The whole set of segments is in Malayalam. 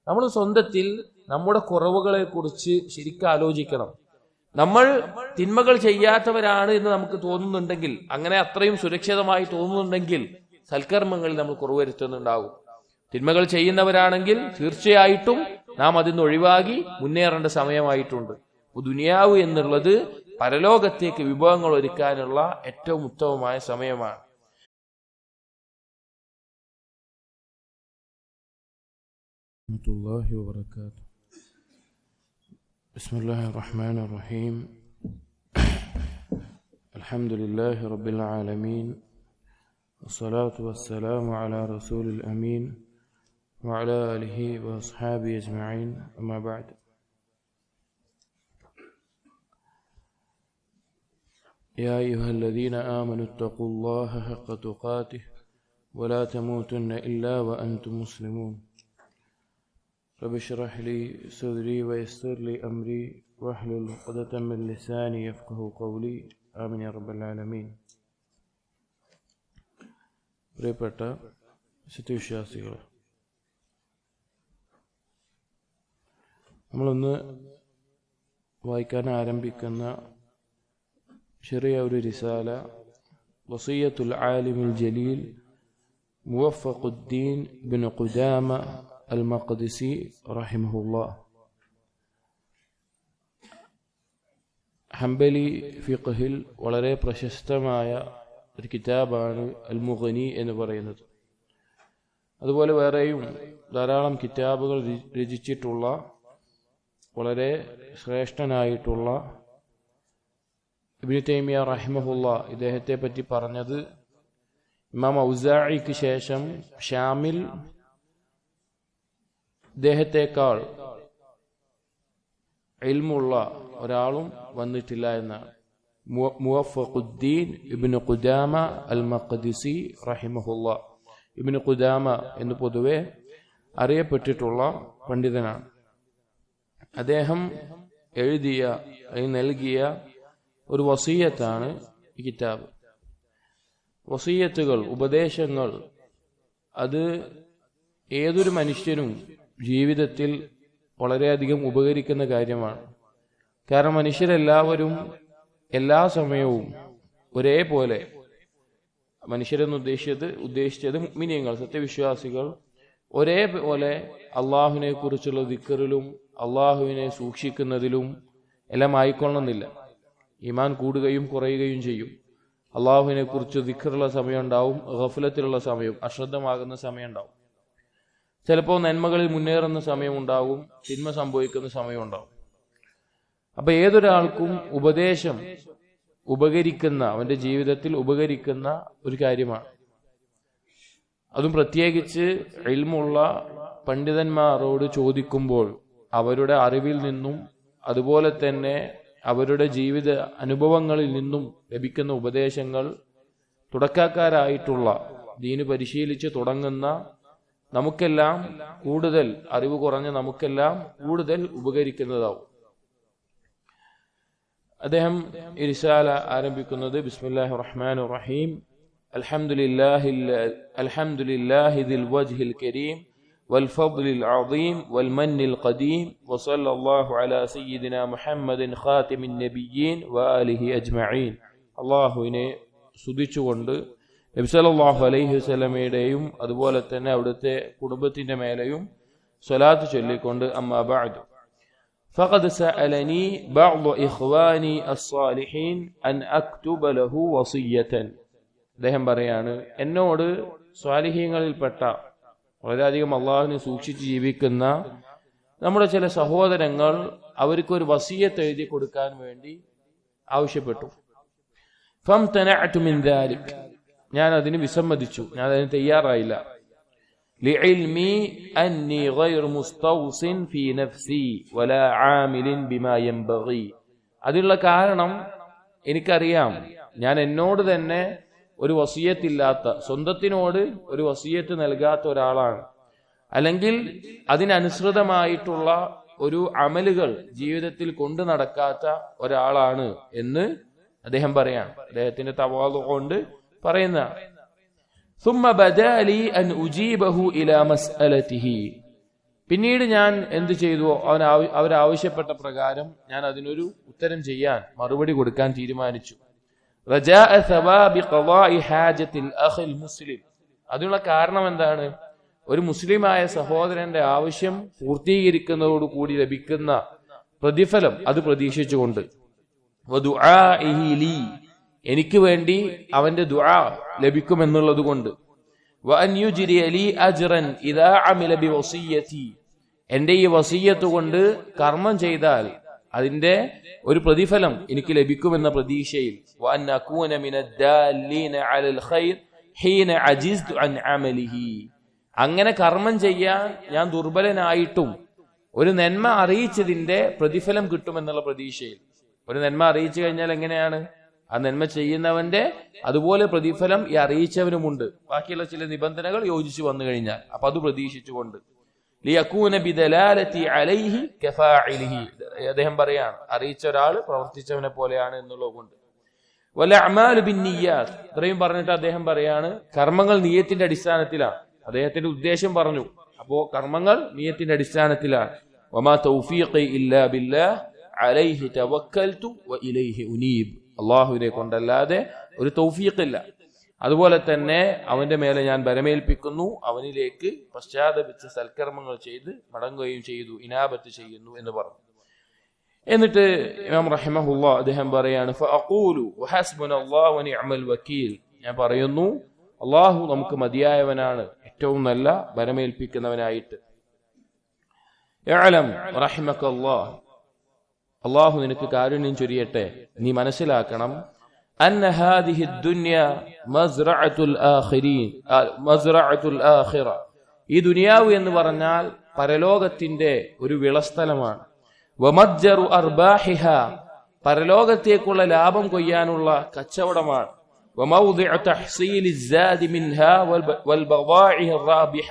നമ്മൾ സ്വന്തത്തിൽ നമ്മുടെ കുറവുകളെ കുറിച്ച് ശരിക്കും ആലോചിക്കണം. നമ്മൾ തിന്മകൾ ചെയ്യാത്തവരാണ് എന്ന് നമുക്ക് തോന്നുന്നുണ്ടെങ്കിൽ, അങ്ങനെ അത്രയും സുരക്ഷിതമായി തോന്നുന്നുണ്ടെങ്കിൽ സൽക്കർമ്മങ്ങളിൽ നമ്മൾ കുറവ് വരുത്തുന്നുണ്ടാകും. തിന്മകൾ ചെയ്യുന്നവരാണെങ്കിൽ തീർച്ചയായിട്ടും നാം അതിൽ നിന്ന് ഒഴിവാക്കി മുന്നേറേണ്ട സമയമായിട്ടുണ്ട്. ദുനിയാവ് എന്നുള്ളത് പരലോകത്തേക്ക് വിഭവങ്ങൾ ഒരുക്കാനുള്ള ഏറ്റവും ഉത്തമമായ സമയമാണ്. ബിസ്മില്ലാഹിർ റഹ്മാനിർ റഹീം. അൽഹംദുലില്ലാഹി റബ്ബിൽ ആലമീൻ. വസ്സലാത്തു വസ്സലാമു അലാ റസൂലിൽ അമീൻ വഅലാ ആലിഹി വഅസ്ഹാബിഹി അജ്മഈൻ. അമ്മാ ബഅദ്. يا أيها الذين آمنوا اتقوا الله حق تقاته ولا تموتن إلا وأنتم مسلمون. رب اشرح لي صدري ويسر لي أمري واحلل عقدة من لساني يفقهوا قولي. آمين يا رب العالمين. പ്രിയപ്പെട്ട സത്യവിശ്വാസികളെ, നമ്മളൊന്ന് വായിക്കാൻ ആരംഭിക്കുന്ന ചെറിയ ഒരു റിസാല, വസിയ്യത്തുൽ ആലിമിൽ ജലീൽ മുവഫഖുദ്ദീൻ ബിൻ ഖുദാമ അൽ മഖ്ദിസി റഹിമഹുല്ലാഹ്. ഹംബലി ഫിഖ്ഹിൽ വളരെ പ്രശസ്തമായ ഒരു കിതാബാണ് അൽ മുഗ്നി എന്ന് പറയുന്നത്. അതുപോലെ വേറെയും ധാരാളം കിതാബുകൾ രചിച്ചിട്ടുള്ള വളരെ ശ്രേഷ്ഠനായിട്ടുള്ള ഇബ്നു തൈമിയ റഹിമഹുല്ലാ ഇദ്ദേഹത്തെ പറ്റി പറഞ്ഞത്, ഇമാം ഔസാഇക്ക് ശേഷം ഷാമിൽ ഇദ്ദേഹത്തെക്കാൾ ഇൽമുള്ള ഒരാളും വന്നിട്ടില്ല എന്നാണ്. മുവഫഖുദ്ദീൻ ഇബ്നു ഖുദാമ അൽ മഖ്ദിസി റഹിമഹുല്ലാ. ഇബ്നു ഖുദാമ എന്ന് പൊതുവെ അറിയപ്പെട്ടിട്ടുള്ള പണ്ഡിതനാണ്. അദ്ദേഹം എഴുതിയ നൽകിയ ഒരു വസിയ്യത്താണ് ഈ കിതാബ്. വസിയ്യത്തുകൾ, ഉപദേശങ്ങൾ, അത് ഏതൊരു മനുഷ്യനും ജീവിതത്തിൽ വളരെയധികം ഉപകരിക്കുന്ന കാര്യമാണ്. കാരണം മനുഷ്യരെല്ലാവരും എല്ലാ സമയവും ഒരേപോലെ, മനുഷ്യരെന്ന് ഉദ്ദേശിച്ചത് മുഅ്മിനീങ്ങൾ, സത്യവിശ്വാസികൾ ഒരേപോലെ അള്ളാഹുവിനെ കുറിച്ചുള്ള ദിക്റിലും അള്ളാഹുവിനെ സൂക്ഷിക്കുന്നതിലും എല്ലാം ആയിക്കൊള്ളണമെന്നില്ല. ഈമാൻ കൂടുകയും കുറയുകയും ചെയ്യും. അള്ളാഹുവിനെ കുറിച്ച് ദിക്റുള്ള സമയം ഉണ്ടാവും, ഗഫലത്തിലുള്ള സമയം, അശ്രദ്ധമാകുന്ന സമയം ഉണ്ടാവും. ചിലപ്പോൾ നന്മകളിൽ മുന്നേറുന്ന സമയമുണ്ടാവും, തിന്മ സംഭവിക്കുന്ന സമയമുണ്ടാവും. അപ്പൊ ഏതൊരാൾക്കും ഉപദേശം ഉപകരിക്കുന്ന, അവന്റെ ജീവിതത്തിൽ ഉപകരിക്കുന്ന ഒരു കാര്യമാണ്. അതും പ്രത്യേകിച്ച് ഇൽമുള്ള പണ്ഡിതന്മാരോട് ചോദിക്കുമ്പോൾ അവരുടെ അറിവിൽ നിന്നും അതുപോലെ തന്നെ അവരുടെ ജീവിത അനുഭവങ്ങളിൽ നിന്നും ലഭിക്കുന്ന ഉപദേശങ്ങൾ തുടക്കക്കാരായിട്ടുള്ള, ദീന് പരിശീലിച്ച് തുടങ്ങുന്ന നമുക്കെല്ലാം, കൂടുതൽ അറിവ് കുറഞ്ഞ നമുക്കെല്ലാം കൂടുതൽ ഉപകരിക്കുന്നതാവും. അദ്ദേഹം ഈ റിസാല ആരംഭിക്കുന്നത് ബിസ്മില്ലാഹിർ റഹ്മാനിർ റഹീം. അൽഹംദുലില്ലാഹി ദിൽ വജ്ഹിൽ കരീം والفضل العظيم والمن القديم وصلى الله على سيدنا محمد خاتم النبيين وآله أجمعين. അള്ളാഹുവിനെ സ്തുതിച്ചുകൊണ്ട് നബി സല്ലല്ലാഹു അലൈഹി വസല്ലമയുടെയും അതുപോലെ തന്നെ അവിടുത്തെ കുടുംബത്തിന്റെ മേലെയും സ്വലാത്ത് ചൊല്ലിക്കൊണ്ട് അമ്മാ ബഅദ്. فقد سألني بعض إخواني الصالحين أن أكتب له وصية. അദ്ദേഹം പറയാണ്, എന്നോട് സ്വാലിഹീങ്ങളിൽപ്പെട്ട വളരെയധികം അള്ളാഹുവിനെ സൂക്ഷിച്ച് ജീവിക്കുന്ന നമ്മുടെ ചില സഹോദരങ്ങൾ അവർക്കൊരു വസിയ്യത്ത് എഴുതി കൊടുക്കാൻ വേണ്ടി ആവശ്യപ്പെട്ടു. ഫംതനഅതു മിൻ ദാലിക്. ഞാൻ അതിന് വിസമ്മതിച്ചു, ഞാൻ അതിന് തയ്യാറായില്ല. لعلمي أني غير مستوص في نفسي ولا عامل بما ينبغي. അതിനുള്ള കാരണം എനിക്കറിയാം, ഞാൻ എന്നോട് തന്നെ ഒരു വസിയത്തില്ലാത്ത, സ്വന്തത്തിനോട് ഒരു വസിയത്ത് നൽകാത്ത ഒരാളാണ്, അല്ലെങ്കിൽ അതിനനുസൃതമായിട്ടുള്ള ഒരു അമലുകൾ ജീവിതത്തിൽ കൊണ്ടു നടക്കാത്ത ഒരാളാണ് എന്ന് അദ്ദേഹം പറയാണ്. അദ്ദേഹത്തിന്റെ തവാളു കൊണ്ട് പറയുന്ന. ثم بدا لي أن أجيبه إلى مسألته. പിന്നീട് ഞാൻ എന്ത് ചെയ്തു? അവരാവശ്യപ്പെട്ട പ്രകാരം ഞാൻ അതിനൊരു ഉത്തരം ചെയ്യാൻ, മറുപടി കൊടുക്കാൻ തീരുമാനിച്ചു. റജാഅ സവാബി ഖളാഇ ഹാജത്തിൽ അഖിൽ മുസ്ലിം. അതിനുള്ള കാരണം എന്താണ്? ഒരു മുസ്ലിമായ സഹോദരന്റെ ആവശ്യം പൂർത്തീകരിക്കുന്നതോടുകൂടി ലഭിക്കുന്ന പ്രതിഫലം അത് പ്രതീക്ഷിച്ചുകൊണ്ട്, വദുആഇഹി ലീ, എനിക്ക് വേണ്ടി അവന്റെ ദുആ ലഭിക്കുമെന്നുള്ളത് കൊണ്ട്, വഅൻ യുജ്രിയ ലീ അജ്റൻ ഇദാ അമില ബിവസിയ്യതി, എന്റെ ഈ വസിയ്യത്ത് കൊണ്ട് കർമ്മം ചെയ്താൽ അതിന്റെ ഒരു പ്രതിഫലം എനിക്ക് ലഭിക്കുമെന്ന പ്രതീക്ഷയിൽ, വഅൻ അകൂന മിനദ്ദാലീന അലൽ ഖൈർ ഹീന അജിസ്തു അൻ അമലിഹി, അങ്ങനെ കർമ്മം ചെയ്യാൻ ഞാൻ ദുർബലനായിട്ടും ഒരു നന്മ അറിയിച്ചതിന്റെ പ്രതിഫലം കിട്ടുമെന്നുള്ള പ്രതീക്ഷയിൽ. ഒരു നന്മ അറിയിച്ചു കഴിഞ്ഞാൽ എങ്ങനെയാണ്? ആ നന്മ ചെയ്യുന്നവന്റെ അതുപോലെ പ്രതിഫലം ഈ അറിയിച്ചവനുമുണ്ട്, ബാക്കിയുള്ള ചില നിബന്ധനകൾ യോജിച്ചു വന്നു കഴിഞ്ഞാൽ. അപ്പൊ അത് പ്രതീക്ഷിച്ചുകൊണ്ട് ലിയകൂന ബിദലാലതി അലൈഹി കഫാഇലിഹി, അദ്ദേഹം പറയാണ് അറിയിച്ച ഒരാൾ പ്രവർത്തിച്ചവനെ പോലെയാണ് എന്നുള്ളത് കൊണ്ട്. വല അഅമാലു ബിന്നിയ്യാത്ത്, ഇത്രയും പറഞ്ഞിട്ട് അദ്ദേഹം പറയാണ് കർമ്മങ്ങൾ നിയ്യത്തിന്റെ അടിസ്ഥാനത്തിലാണ്. അദ്ദേഹത്തിന്റെ ഉദ്ദേശം പറഞ്ഞു. അപ്പോ കർമ്മങ്ങൾ നിയ്യത്തിന്റെ അടിസ്ഥാനത്തിലാണ്. വമാ തൗഫീഖി ഇല്ലാ ബില്ലാഹ് അലൈഹി തവക്കൽതു വഇലൈഹി ഉനീബ്, അല്ലാഹുവിനെ കൊണ്ടല്ലാതെ ഒരു തൗഫീഖില്ല. അതുപോലെ തന്നെ അവന്റെ മേലെ ഞാൻ ബലമേൽപ്പിക്കുന്നു, അവനിലേക്ക് പശ്ചാത്തപിച്ച് സൽക്കർമ്മങ്ങൾ ചെയ്ത് മടങ്ങുകയും ചെയ്തു, ഇനാബത്ത് ചെയ്യുന്നു എന്ന് പറഞ്ഞു. എന്നിട്ട് ഇമാം റഹിമഹുല്ലാഹ് അദ്ദേഹം പറയാണ് ഫഅഖൂലു വഹസ്ബുനല്ലാഹു വനിഅമൽ വകീൽ, ഞാൻ പറയുന്നു അല്ലാഹു നമുക്ക് മതിയായവനാണ്, ഏറ്റവും നല്ല ബലമേൽപ്പിക്കുന്നവനായിട്ട്. ഇഅലം റഹിമകല്ലാഹ്, അല്ലാഹു നിനക്ക് കാരുണ്യം ചൊരിയട്ടെ, നീ മനസ്സിലാക്കണം, അന്ന ഹാദിഹി ദുനിയ മസ്റഅത്തുൽ ആഖിരീൻ മസ്റഅത്തുൽ ആഖിറ, ഈ ദുനിയാവ് എന്ന് പറഞ്ഞാൽ പരലോകത്തിന്റെ ഒരു വിളസ്ഥലമാണ്. വമജ്ജറു അർബാഹിഹ, പരലോകത്തേക്കുള്ള ലാഭം കൊയ്യാനുള്ള കച്ചവടമാണ്. വമൗദിഉ തഹ്സീലിസ് സാദി മിൻഹാ വൽബദാഇഹി റാബിഹ,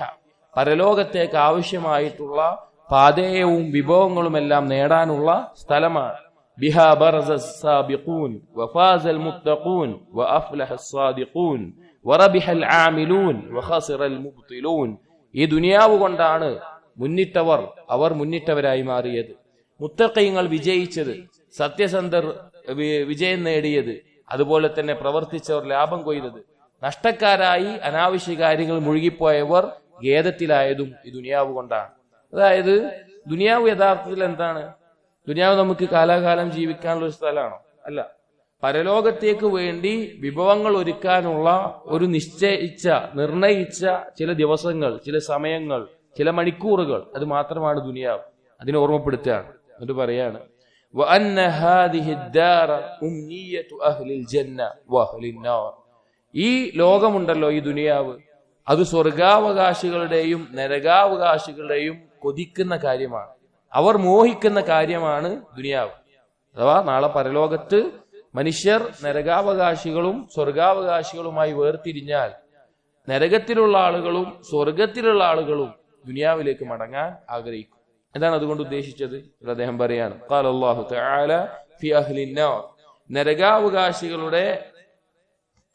പരലോകത്തേക്ക് ആവശ്യമായിട്ടുള്ള പാതേയവും വിഭവങ്ങളുമെല്ലാം നേടാനുള്ള സ്ഥലമാണ്. ബിഹാ ബറസസ് സാബിഖൂൻ വഫാസൽ മുത്തഖൂൻ വഅഫ്ലഹസ് സാദിഖൂൻ വറബിഹൽ ആമിലൂൻ വഖസിറൽ മുബ്തിലൂൻ, ഈ ദുനിയാവ് കൊണ്ടാണ് മുന്നിട്ടവർ അവർ മുന്നിട്ടവരായി മാറിയത്, മുത്തഖീങ്ങൾ വിജയിച്ചത്, സത്യസന്ധർ വിജയം നേടിയത്, അതുപോലെ തന്നെ പ്രവർത്തിച്ചവർ ലാഭം കൊയ്തത്, നഷ്ടക്കാരായി അനാവശ്യ കാര്യങ്ങൾ മുഴുകിപ്പോയവർ ഖേദത്തിലായതും ഈ ദുനിയാവ് കൊണ്ടാണ്. അതായത് ദുനിയാവ് യഥാർത്ഥത്തിൽ എന്താണ്? ദുനിയാവ് നമുക്ക് കാലാകാലം ജീവിക്കാനുള്ള ഒരു സ്ഥലമാണോ? അല്ല. പരലോകത്തേക്ക് വേണ്ടി വിഭവങ്ങൾ ഒരുക്കാനുള്ള ഒരു നിർണയിച്ച ചില ദിവസങ്ങൾ, ചില സമയങ്ങൾ, ചില മണിക്കൂറുകൾ, അത് മാത്രമാണ് ദുനിയാവ്. അതിനെ ഓർമ്മപ്പെടുത്തുകയാണ്. എന്നിട്ട് പറയാണ് വഅന്ന ഹാദിഹി ദാറ ഉംനിയതു അഹ്ലിൽ ജന്ന വഅഹ്ലിൻ നാർ, ഈ ലോകമുണ്ടല്ലോ, ഈ ദുനിയാവ്, അത് സ്വർഗാവകാശികളുടെയും നരകാവകാശികളുടെയും കൊതിക്കുന്ന കാര്യമാണ്, അവർ മോഹിക്കുന്ന കാര്യമാണ് ദുനിയാവ്. അഥവാ നാളെ പരലോകത്ത് മനുഷ്യർ നരകാവകാശികളും സ്വർഗാവകാശികളുമായി വേർതിരിഞ്ഞാൽ നരകത്തിലുള്ള ആളുകളും സ്വർഗത്തിലുള്ള ആളുകളും ദുനിയാവിലേക്ക് മടങ്ങാൻ ആഗ്രഹിക്കും. എന്താണ് അതുകൊണ്ട് ഉദ്ദേശിച്ചത്? അദ്ദേഹം പറയാണ് ഖാല അല്ലാഹു തആല ഫി അഹ്ലിൻ നാർ, നരകാവകാശികളുടെ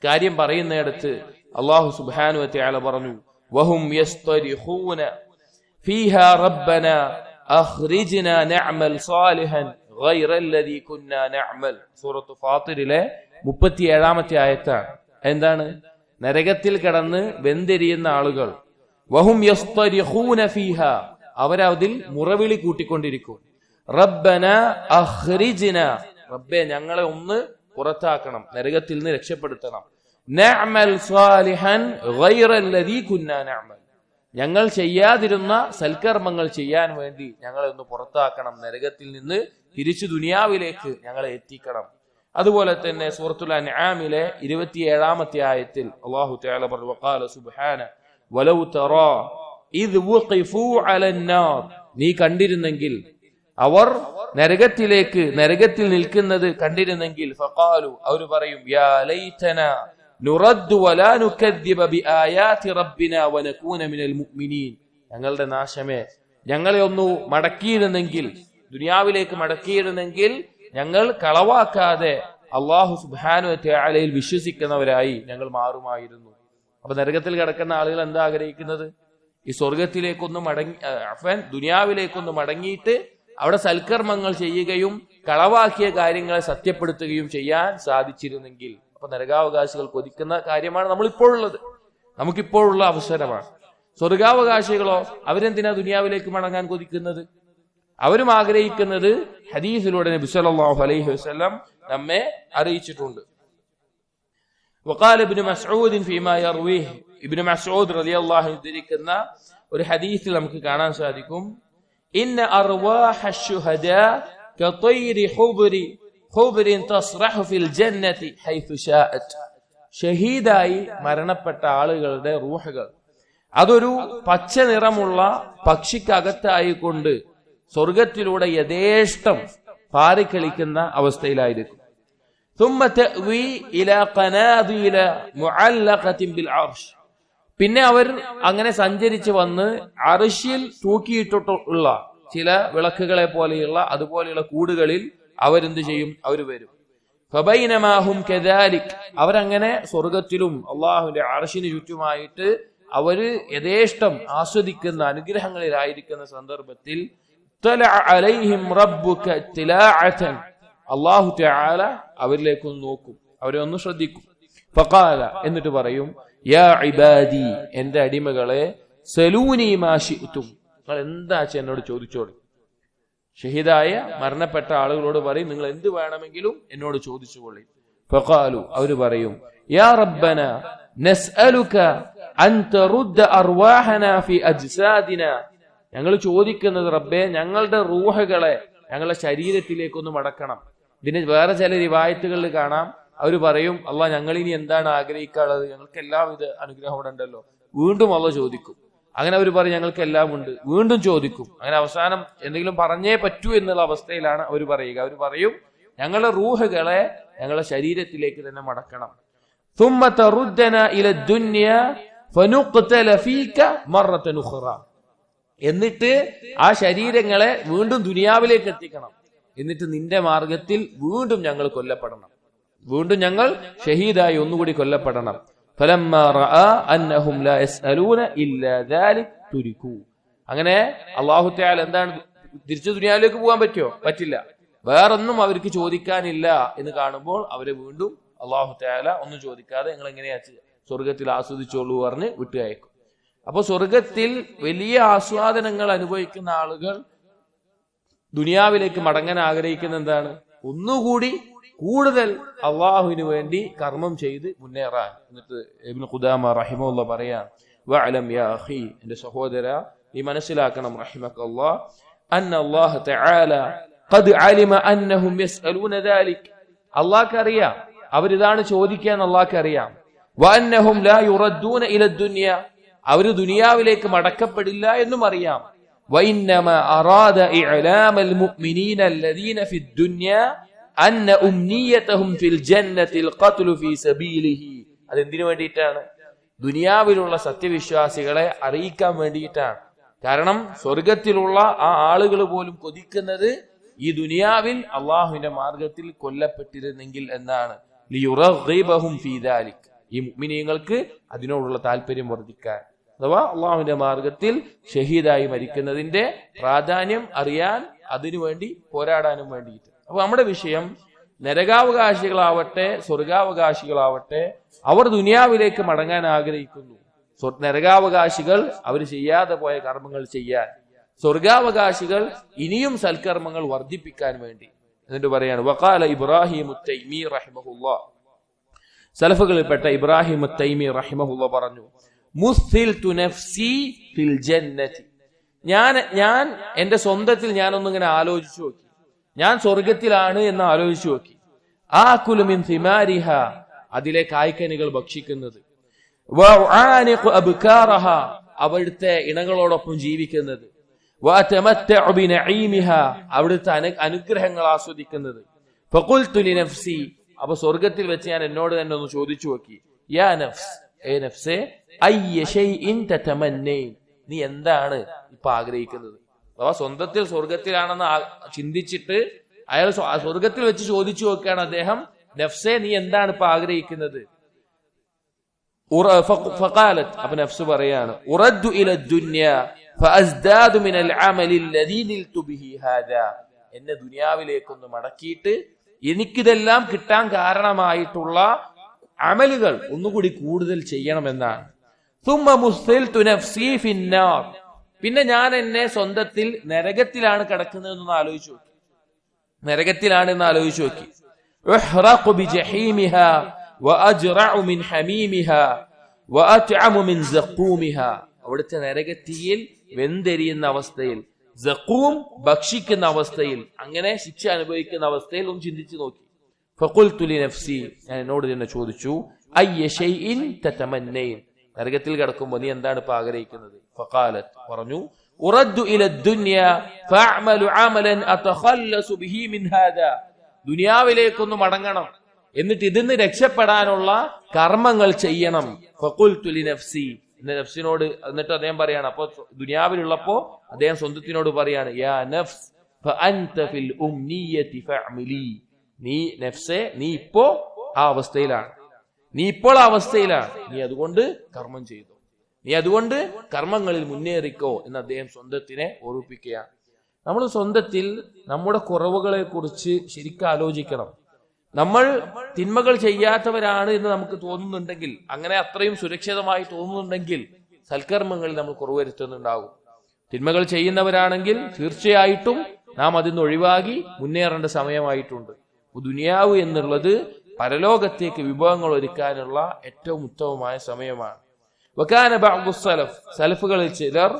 കാര്യം പറയുന്നിടത്ത് അല്ലാഹു സുബ്ഹാനഹു വ തആല പറഞ്ഞു വഹും യസ്തരിഖൂന ഫീഹാ റബ്ബനാ അഖ്രിജ്നാ നഅമൽ സാലിഹൻ ഗൈറല്ലദീ കുന്നാ നഅമൽ. സൂറത്തു ഫാത്തിറിലെ 37-ാമത്തെ ആയത്താണ്. എന്താണ്? നരകത്തിൽ കിടന്ന് വെന്തെരിയുന്ന ആളുകൾ, വഹും യസ്തരിഖൂന ഫീഹാ, അവരതിൽ മുറവിളി കൂട്ടിക്കൊണ്ടിരിക്കും. റബ്ബനാ അഖ്രിജ്നാ, റബ്ബേ ഞങ്ങളെ ഒന്ന് പുറത്താക്കണം, നരകത്തിൽ നിന്ന് രക്ഷപ്പെടുത്തണം. നഅമൽ സാലിഹൻ ഗൈറല്ലദീ കുന്നാ നഅമൽ, ഞങ്ങൾ ചെയ്യാതിരുന്ന സൽക്കർമ്മങ്ങൾ ചെയ്യാൻ വേണ്ടി ഞങ്ങളെ ഒന്ന് പുറത്താക്കണം, നരകത്തിൽ നിന്ന് തിരിച്ചു ദുനിയാവിലേക്ക് ഞങ്ങളെ എത്തിക്കണം. അതുപോലെ തന്നെ സൂറത്തുൽ അൻആമിലെ 27-ാമത്തെ ആയത്തിൽ അല്ലാഹു തആല പറഞ്ഞു വഖാല സുബ്ഹാന വലൗ തറാ ഇദ് വഖിഫൂ അലന്നാർ, നീ കണ്ടിരുന്നെങ്കിൽ, അവർ നരകത്തിൽ നിൽക്കുന്നത് കണ്ടിരുന്നെങ്കിൽ, ഫഖാലു, അവർ പറയും യാ ലൈതനാ നുറദ്ദു വലാ നുകദ്ദിബ ബിആയാതി റബ്ബിനാ വനകൂന മിനൽ മുഅ്മിനീൻ, ഞങ്ങളുടെ നാശമേ, ഞങ്ങളെ ഒന്ന് മടക്കിയിരുന്നെങ്കിൽ, ദുനിയാവിലേക്ക് മടക്കിയിരുന്നെങ്കിൽ ഞങ്ങൾ കളവാക്കാതെ അല്ലാഹു സുബ്ഹാനഹു വ തആലയിൽ വിശ്വസിക്കുന്നവരായി ഞങ്ങൾ മാറുമായിരുന്നു. അപ്പൊ നരകത്തിൽ കിടക്കുന്ന ആളുകൾ എന്താ ആഗ്രഹിക്കുന്നത്? ഈ സ്വർഗത്തിലേക്കൊന്ന് ദുനിയാവിലേക്കൊന്ന് മടങ്ങിയിട്ട് അവിടെ സൽക്കർമ്മങ്ങൾ ചെയ്യുകയും കളവാക്കിയ കാര്യങ്ങളെ സത്യപ്പെടുത്തുകയും ചെയ്യാൻ സാധിച്ചിരുന്നെങ്കിൽ. അപ്പൊ നരകാവകാശികൾ കൊതിക്കുന്ന കാര്യമാണ് നമ്മളിപ്പോഴുള്ളത്, നമുക്കിപ്പോഴുള്ള അവസരമാണ്. സ്വർഗാവകാശികളോ അവരെന്തിനാ ദുനിയാവിലേക്ക് മടങ്ങാൻ കൊതിക്കുന്നത്? അവരും ആഗ്രഹിക്കുന്നത് ഹദീസിലൂടെ നബി സല്ലല്ലാഹു അലൈഹി വസല്ലം നമ്മെ അറിയിച്ചിട്ടുണ്ട്. വഖാല ഇബ്നു മസ്ഊദ് ഫീമാ യർവീഹ്, ഇബ്നു മസ്ഊദ് റളിയല്ലാഹു അൻഹു ഉദ്ധരിക്കുന്ന ഒരു ഹദീസിൽ നമുക്ക് കാണാൻ സാധിക്കും, ഇന്ന അർവാഹ ശുഹദാ കതൈരി ഖുബ്രിൻ തസ്റഹു ഫിൽ ജന്നതി ഹൈതു ശാഅത്. ഷഹീദായി മരണപ്പെട്ട ആളുകളുടെ റൂഹുകൾ അതൊരു പച്ച നിറമുള്ള പക്ഷിക്കകത്തായിക്കൊണ്ട് സ്വർഗത്തിലൂടെ യഥേഷ്ടം പാറിക്കളിക്കുന്ന അവസ്ഥയിലായിരിക്കും. ثم تأوي إلى قناديل معلقة بالعرش. പിന്നെ അവർ അങ്ങനെ സഞ്ചരിച്ച് വന്ന് അർശിൽ തൂക്കിയിട്ടുള്ള ചില വിളക്കുകളെ പോലെയുള്ള അതുപോലെയുള്ള കൂടുകളിൽ അവരെന്ത് ചെയ്യും? അവർ വരും. فبينما هم كذلك, അവരങ്ങനെ സ്വർഗത്തിലും അള്ളാഹുവിന്റെ അർശിന് ചുറ്റുമായിട്ട് അവര് യഥേഷ്ടം ആസ്വദിക്കുന്ന അനുഗ്രഹങ്ങളിലായിരിക്കുന്ന സന്ദർഭത്തിൽ അല്ലാഹു തആല അവരിലേക്കൊന്ന് നോക്കും, അവരെ ഒന്ന് ശ്രദ്ധിക്കും. ഫഖാല, എന്നിട്ട് പറയും, യാ ഇബാദി, എന്റെ അടിമകളെ, സലൂനി മാ ശിഅ്തും, നിങ്ങൾ എന്താ എന്നോട് ചോദിച്ചോളൂ. ഷഹീദായ മരണപ്പെട്ട ആളുകളോട് പറയും, നിങ്ങൾ എന്ത് വേണമെങ്കിലും എന്നോട് ചോദിച്ചുകൊള്ളി. ഫഖാലു, അവര് പറയും, യാ റബ്ബന നസ്അലുക അൻ തറുദ്ദ അർവാഹനാ ഫി അജ്സാദിനാ, ഞങ്ങൾ ചോദിക്കുന്നത് റബ്ബേ, ഞങ്ങളുടെ റൂഹുകളെ ഞങ്ങളുടെ ശരീരത്തിലേക്കൊന്ന് മടക്കണം. ഇതിന് വേറെ ചില റിവായത്തുകളിൽ കാണാം, അവർ പറയും, അള്ളാഹ് ഞങ്ങൾ ഇനി എന്താണ് ആഗ്രഹിക്കാനുള്ളത്, ഞങ്ങൾക്ക് എല്ലാവിധ അനുഗ്രഹം ഇവിടെ ഉണ്ടല്ലോ. വീണ്ടും അള്ളാഹ് ചോദിക്കും. അങ്ങനെ അവർ പറയും, ഞങ്ങൾക്ക് എല്ലാം ഉണ്ട്. വീണ്ടും ചോദിക്കും. അങ്ങനെ അവസാനം എന്തെങ്കിലും പറഞ്ഞേ പറ്റൂ എന്നുള്ള അവസ്ഥയിലാണ് അവർ പറയുക. അവർ പറയും, ഞങ്ങളുടെ റൂഹുകളെ ഞങ്ങളുടെ ശരീരത്തിലേക്ക് തന്നെ മടക്കണം. ثم تردنا الى الدنيا فنقتل فيك مرة اخرى, എന്നിട്ട് ആ ശരീരങ്ങളെ വീണ്ടും ദുനിയാവിലേക്ക് എത്തിക്കണം. എന്നിട്ട് നിന്റെ മാർഗത്തിൽ വീണ്ടും ഞങ്ങൾ കൊല്ലപ്പെടണം, വീണ്ടും ഞങ്ങൾ ഷഹീദായി ഒന്നുകൂടി കൊല്ലപ്പെടണം. فلما راى انهم لا يسالون الا ذلك تركوا. അങ്ങനെ അല്ലാഹു തആല എന്താണ്, തിരിച്ചു ദുനിയാവിലേക്ക് പോകാൻ പറ്റുമോ? പറ്റില്ല. വേറൊന്നും അവർക്ക് ചോദിക്കാനില്ല എന്ന് കാണുമ്പോൾ അവരെ വീണ്ടും അല്ലാഹു തആല ഒന്നും ചോദിക്കാതെ നിങ്ങൾ എങ്ങനെയാ സ്വർഗത്തിൽ ആസ്വദിച്ചോളൂ പറഞ്ഞ് വിട്ടുകയക്കും. അപ്പൊ സ്വർഗത്തിൽ വലിയ ആസ്വാദനങ്ങൾ അനുഭവിക്കുന്ന ആളുകൾ ദുനിയാവിലേക്ക് മടങ്ങാൻ ആഗ്രഹിക്കുന്ന എന്താണ്? ഒന്നുകൂടി കൂടുതൽ അള്ളാഹുവിന് വേണ്ടി കർമ്മം ചെയ്ത് മുന്നേറാൻ. എന്നിട്ട് ഇബ്നു ഖുദാമ റഹിമഹുല്ലാഹ് പറയാണ്, വഅലം യാ അഖി, എന്റെ സഹോദര, നീ മനസ്സിലാക്കണം, റഹിമക്കല്ലാഹ്, അന്ന അല്ലാഹു തആല ഖദ് അലിമ അന്നഹും യസ്അലൂന ദാലിക്, അല്ലാഹുക്ക് അറിയാം അവരിതാണ് ചോദിക്കാൻ, അല്ലാഹുക്ക് അറിയാം. വഅന്നഹും ലാ യുറദ്ദൂന ഇല ദുനിയ, അവര് ദുനിയാവിലേക്ക് മടക്കപ്പെടില്ല എന്നും അറിയാം. വഇന്നമ അറാദ ഇഅലാമൽ മുഅ്മിനീന അല്ലദീന ഫിദ്ദുനിയ അന്ന ഉംനിയതഹും ഫിൽ ജന്നത്തിൽ ഖത്ലു ഫീ സബീലിഹി. അതെന്തിനു വേണ്ടിയിട്ടാണ്? ദുനിയാവിലുള്ള സത്യവിശ്വാസികളെ അറിയിക്കാൻ വേണ്ടിയിട്ടാണ്. കാരണം സ്വർഗത്തിലുള്ള ആ ആളുകൾ പോലും കൊതിക്കുന്നത് ഈ ദുനിയാവിൽ അള്ളാഹുവിന്റെ മാർഗത്തിൽ കൊല്ലപ്പെട്ടിരുന്നെങ്കിൽ എന്നാണ്. ലിയുറഗ്ഹിബഹും ഫീ ദാലിക്, ഈ മുഅ്മിനീങ്ങൾക്ക് അതിനോടുള്ള താല്പര്യം വർദ്ധിക്കാൻ, അഥവാ അള്ളാഹുവിന്റെ മാർഗത്തിൽ ഷഹീദായി മരിക്കുന്നതിന്റെ പ്രാധാന്യം അറിയാൻ, അതിനുവേണ്ടി പോരാടാനും വേണ്ടിയിട്ട്. അപ്പൊ നമ്മുടെ വിഷയം, നരകാവകാശികളാവട്ടെ സ്വർഗാവകാശികളാവട്ടെ, അവർ ദുനിയാവിലേക്ക് മടങ്ങാൻ ആഗ്രഹിക്കുന്നു. നരകാവകാശികൾ അവർ ചെയ്യാതെ പോയ കർമ്മങ്ങൾ ചെയ്യാൻ, സ്വർഗാവകാശികൾ ഇനിയും സൽക്കർമ്മങ്ങൾ വർദ്ധിപ്പിക്കാൻ വേണ്ടി. എന്നിട്ട് പറയാണ്, വഖാല ഇബ്രാഹിം തൈമി റഹിമഹുല്ലാഹ്, സലഫുകളിൽപ്പെട്ട ഇബ്രാഹിം തൈമി റഹിമഹുല്ലാഹ് പറഞ്ഞു, മുസ്തിൽതു നഫ്സി ഫിൽ ജന്നതി, ഞാൻ എന്റെ സ്വന്തത്തിൽ ഞാനൊന്നിങ്ങനെ ആലോചിച്ചു നോക്കി, ഞാൻ സ്വർഗത്തിലാണ് എന്ന് ആലോചിച്ചു നോക്കി. ആകുലു മിൻ സിമാരിഹ, അതിലെ കായ്ക്കനികൾ ഭക്ഷിക്കുന്നത്, വഅാനിഖു അബ്കാറഹ, അവിടുത്തെ ഇണകളോടൊപ്പം ജീവിക്കുന്നത്, വഅതമത്തഉ ബിനഈമിഹ, അവിടുത്തെ അനുഗ്രഹങ്ങൾ ആസ്വദിക്കുന്നത്. ഫഖുൽതു ലിനഫ്സി, അപ്പൊ സ്വർഗത്തിൽ വെച്ച് ഞാൻ എന്നോട് തന്നെ ഒന്ന് ചോദിച്ചു നോക്കി, യാ നഫ്സ്, ഏ നഫ്സേ, അയ്യ ശൈഇൻ തതമന്നൈൻ, നീ എന്താണ് ഇപ്പൊ ആഗ്രഹിക്കുന്നത്? അഥവാ സ്വന്തത്തിൽ സ്വർഗത്തിലാണെന്ന് ചിന്തിച്ചിട്ട് അയാൾ സ്വർഗത്തിൽ വെച്ച് ചോദിച്ചു നോക്കുകയാണ് അദ്ദേഹം, നഫ്സേ നീ എന്താണ് ഇപ്പൊ ആഗ്രഹിക്കുന്നത്? فقالت അപ്പൊ നഫ്സ് പറയാണ് ഉറദ്ദു ഇല ദുനിയ ഫഅസ്ദാദു മിനൽ അമലി അല്ലദീ നിൽതു ബിഹി ഹാദാ, എന്നെ ദുനിയാവിലേക്കൊന്ന് മടക്കിയിട്ട് എനിക്കിതെല്ലാം കിട്ടാൻ കാരണമായിട്ടുള്ള അമലുകൾ ഒന്നുകൂടി കൂടുതൽ ചെയ്യണമെന്നാണ്. ثم مثلت نفسي في النار, പിന്നെ ഞാൻ എന്നെ സ്വന്തത്തിൽ നരകത്തിലാണ് കിടക്കുന്നതെന്ന് ആലോചിച്ചു നോക്കി. നരകത്തിലാണെന്ന് ആലോചിച്ചു നോക്കി. احرق بجحيمها واجرع من حميمها واطعم من زقومها, അവിടുത്തെ നരകത്തിയിൽ വെന്തെരിയുന്ന അവസ്ഥയിൽ, സഖൂം ഭക്ഷിക്കുന്ന അവസ്ഥയിൽ, അങ്ങനെ ശിക്ഷ അനുഭവിക്കുന്ന അവസ്ഥയിൽ ഒന്ന് ചിന്തിച്ചു നോക്കി. ഫഖുൽതു ലിനഫ്സി, ഞാൻ എന്നോട് തന്നെ ചോദിച്ചു, അയ്യ ശൈഇൻ തതമന്നൈൻ, നരകത്തിൽ കിടക്കുമ്പോൾ നീ എന്താണ് ഇപ്പൊ ആഗ്രഹിക്കുന്നത്? ഫഖാലത്, പറഞ്ഞു, ഉറദ്ദു ഇല ദുനിയ ഫഅഅമലു അമലൻ അതഖല്ലസു ബിഹി മിൻ ഹാദാ, ദുനിയാവിലേക്കൊന്ന് മടങ്ങണം, എന്നിട്ട് ഇതിന്ന് രക്ഷപ്പെടാനുള്ള കർമ്മങ്ങൾ ചെയ്യണം. ഫഖുൽതു ലിനഫ്സി, എന്റെ നഫ്സിനോട്. എന്നിട്ട് അദ്ദേഹം പറയാണ്, അപ്പൊ ദുനിയാവിലുള്ളപ്പോ അദ്ദേഹം സ്വന്തത്തിനോട് പറയാണ്, യാ നഫ്സ് ഫഅൻത ഫിൽ ഉംനിയതി ഫഅമിലി, നീ നഫ്സേ, നീ ഇപ്പോ ആ അവസ്ഥയിലാണ്, നീ ഇപ്പോൾ ആ അവസ്ഥയിലാണ്, നീ അതുകൊണ്ട് കർമ്മം ചെയ്തു, നീ അതുകൊണ്ട് കർമ്മങ്ങളിൽ മുന്നേറിക്കോ എന്ന് അദ്ദേഹം സ്വന്തത്തിനെ ഓർമ്മിപ്പിക്കുകയാണ്. നമ്മൾ സ്വന്തത്തിൽ നമ്മുടെ കുറവുകളെ കുറിച്ച് ശരിക്കും ആലോചിക്കണം. നമ്മൾ തിന്മകൾ ചെയ്യാത്തവരാണ് എന്ന് നമുക്ക് തോന്നുന്നുണ്ടെങ്കിൽ, അങ്ങനെ അത്രയും സുരക്ഷിതമായി തോന്നുന്നുണ്ടെങ്കിൽ സൽക്കർമ്മങ്ങളിൽ നമ്മൾ കുറവ് വരുത്തുന്നുണ്ടാകും. തിന്മകൾ ചെയ്യുന്നവരാണെങ്കിൽ തീർച്ചയായിട്ടും നാം അതിന്ന് ഒഴിവാക്കി മുന്നേറേണ്ട സമയമായിട്ടുണ്ട്. ദുനിയാവ് എന്നുള്ളത് പരലോകത്തേക്ക് വിഭവങ്ങൾ ഒരുക്കാനുള്ള ഏറ്റവും ഉത്തമമായ സമയമാണ്. വകാന ബഅദു സലഫ്, സലഫുകളിൽ ചിലർ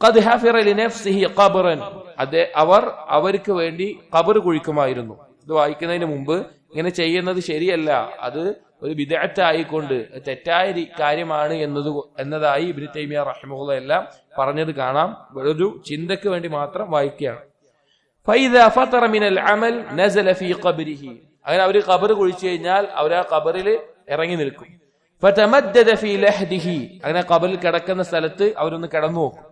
ഖദ് ഹഫറ ലിനഫ്സിഹി ഖബ്റൻ, അവർക്ക് വേണ്ടി ഖബർ കുഴിക്കുമായിരുന്നു. ഇത് വായിക്കുന്നതിന് മുമ്പ് ഇങ്ങനെ ചെയ്യുന്നത് ശരിയല്ല, അത് ഒരു ബിദ്അത്ത് ആയിക്കൊണ്ട് തെറ്റായ കാര്യമാണ് എന്നതായി ഇബ്നു തൈമിയ റഹിമഹുല്ലാഹ് എല്ലാം പറഞ്ഞത് കാണാം. ഒരു ചിന്തക്ക് വേണ്ടി മാത്രം വായിക്കുകയാണ്. ഫൈദാ ഫതറ മിനൽ അമൽ നസല ഫീ ഖബ്രിഹി, അങ്ങനെ അവർ ഖബർ കുഴിച്ചു കഴിഞ്ഞാൽ അവർ ആ ഖബറിൽ ഇറങ്ങി നിൽക്കും. ഫതമദ്ദദ ഫീ ലഹ്ദിഹി, അങ്ങനെ ഖബറിൽ കിടക്കുന്ന സ്ഥലത്ത് അവരൊന്ന് കിടന്നു നോക്കും.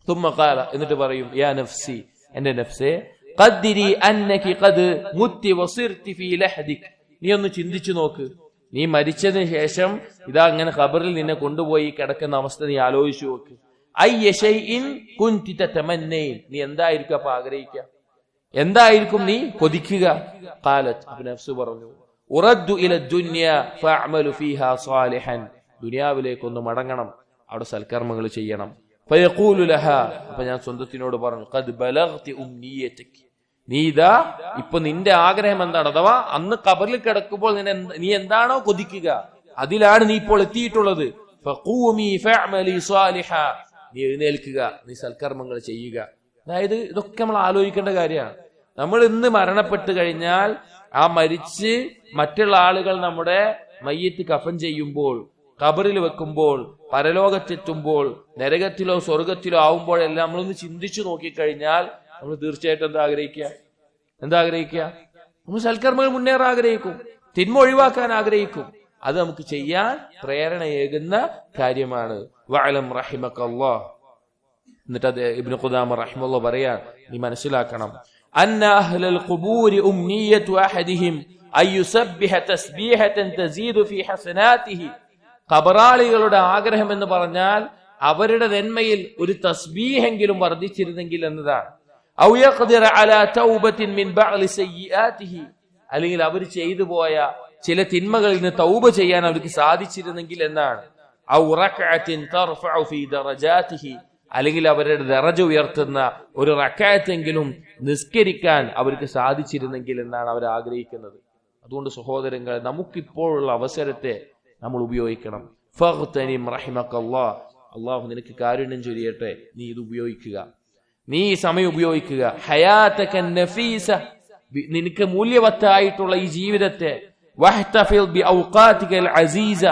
തുമ്മ ഖാല, എന്നിട്ട് പറയും, യാ നഫ്സി, എന്റെ നഫ്സേ, ഖദ്ദിരി അന്നകി ഖദ് മുത്തി വസിർതി ഫീ ലഹ്ദിക്, നീ ഒന്ന് ചിന്തിച്ചു നോക്ക്, നീ മരിച്ചതിന് ശേഷം ഇതാ അങ്ങനെ ഖബറിൽ നിന്നെ കൊണ്ടുപോയി കിടക്കുന്ന അവസ്ഥ നീ ആലോചിച്ചു നോക്ക്. അയ്യ ശൈഇൻ കുൻതി തതമന്നൈൻ, നീ എന്തായിരിക്കും അപ്പൊ ആഗ്രഹിക്കുക, എന്തായിരിക്കും നീ കൊതിക്കുക? ഖാലത്, അപ്പൊ നഫ്സ് പറഞ്ഞു, ഉറദ്ദു ഇല ദുനിയ ഫഅഅമലു ഫീഹാ സാലിഹൻ, ദുനിയാവിലേക്കൊന്ന് മടങ്ങണം, അവിടെ സൽക്കർമ്മങ്ങൾ ചെയ്യണം. ഫയഖൂലു ലഹാ, അപ്പൊ ഞാൻ സ്വന്തത്തിനോട് പറഞ്ഞു, ഖദ് ബലഗ്തി ഉംനിയതക്, നീ ഇതാ ഇപ്പൊ നിന്റെ ആഗ്രഹം എന്താണ്, അഥവാ അന്ന് ഖബറിൽ കിടക്കുമ്പോൾ നീ എന്താണോ കൊതിക്കുക അതിലാണ് നീ ഇപ്പോൾ എത്തിയിട്ടുള്ളത്. ഫഖൂമി ഫഅഅമലി സാലിഹാ, നീ എഴുന്നേൽക്കുക, നീ സൽക്കർമ്മങ്ങൾ ചെയ്യുക. അതായത് ഇതൊക്കെ നമ്മൾ ആലോചിക്കേണ്ട കാര്യമാണ്. നമ്മൾ ഇന്ന് മരണപ്പെട്ട് കഴിഞ്ഞാൽ ആ മരിച്ച് മറ്റുള്ള ആളുകൾ നമ്മുടെ മയ്യത്ത് കഫൻ ചെയ്യുമ്പോൾ, ഖബറിൽ വെക്കുമ്പോൾ, പരലോകത്തെത്തുമ്പോൾ, നരകത്തിലോ സ്വർഗത്തിലോ ആവുമ്പോഴെല്ലാം നമ്മളൊന്ന് ചിന്തിച്ചു നോക്കിക്കഴിഞ്ഞാൽ നമ്മൾ തീർച്ചയായിട്ടും എന്താ ആഗ്രഹിക്കുക? നമ്മൾ സൽക്കർമ്മങ്ങൾ മുന്നേറാൻ ആഗ്രഹിക്കും, തിന്മ ഒഴിവാക്കാൻ ആഗ്രഹിക്കും. അത് നമുക്ക് ചെയ്യാൻ പ്രേരണയേകുന്ന കാര്യമാണ്. വഅലം റഹിമക്കല്ലാഹ്. എന്നിട്ട് അത് ഇബ്നു ഖുദാമ റഹിമഹുല്ലാഹ് പറയാൻ, നീ മനസ്സിലാക്കണം, അന്ന അഹ്ലൽ ഖുബൂരി ഉംനിയതു അഹദിഹിം അയ്യുസബ്ബിഹ തസ്ബീഹതൻ തസീദു ഫീ ഹസനാതിഹി, ഖബറാളികളുടെ ആഗ്രഹം എന്ന് പറഞ്ഞാൽ അവരുടെ നന്മയിൽ ഒരു തസ്ബീഹെങ്കിലും വർദ്ധിച്ചിരുന്നെങ്കിൽ എന്നതാണ്. ഔ യഖ്ദിറ അലാ തൗബത്തിൻ മിൻ ബഅലി സയ്യിആതിഹി, അല്ലെങ്കിൽ അവർ ചെയ്തു പോയ ചില തിന്മകളിൽ നിന്ന് തൗബ ചെയ്യാൻ അവർക്ക് സാധിച്ചിരുന്നെങ്കിൽ എന്നാണ്. ഔ റക്അത്തിൻ തർഫഉ ഫീ ദറജാതിഹി, അല്ലെങ്കിൽ അവരുടെ ദറജ ഉയർത്തുന്ന ഒരു റക്അത്തെങ്കിലും നിസ്കരിക്കാൻ അവർക്ക് സാധിച്ചിരുന്നെങ്കിൽ എന്നാണ് അവർ ആഗ്രഹിക്കുന്നത്. അതുകൊണ്ട് സഹോദരങ്ങൾ, നമുക്കിപ്പോഴുള്ള അവസരത്തെ നമ്മൾ ഉപയോഗിക്കണം. ഫഗ്തനിം റഹിമക്കല്ലാഹ്, അല്ലാഹു നിനക്ക് കാരുണ്യം ചൊരിയട്ടെ, നീ ഇത് ഉപയോഗിക്കുക, നീ ഈ സമയം ഉപയോഗിക്കുക. ഹയാതക നഫീസ, നിനക്ക് മൂല്യവത്തായിട്ടുള്ള ഈ ജീവിതത്തെ, വഹ്തഫിൽ ബി ഔഖാതികൽ അസീസ,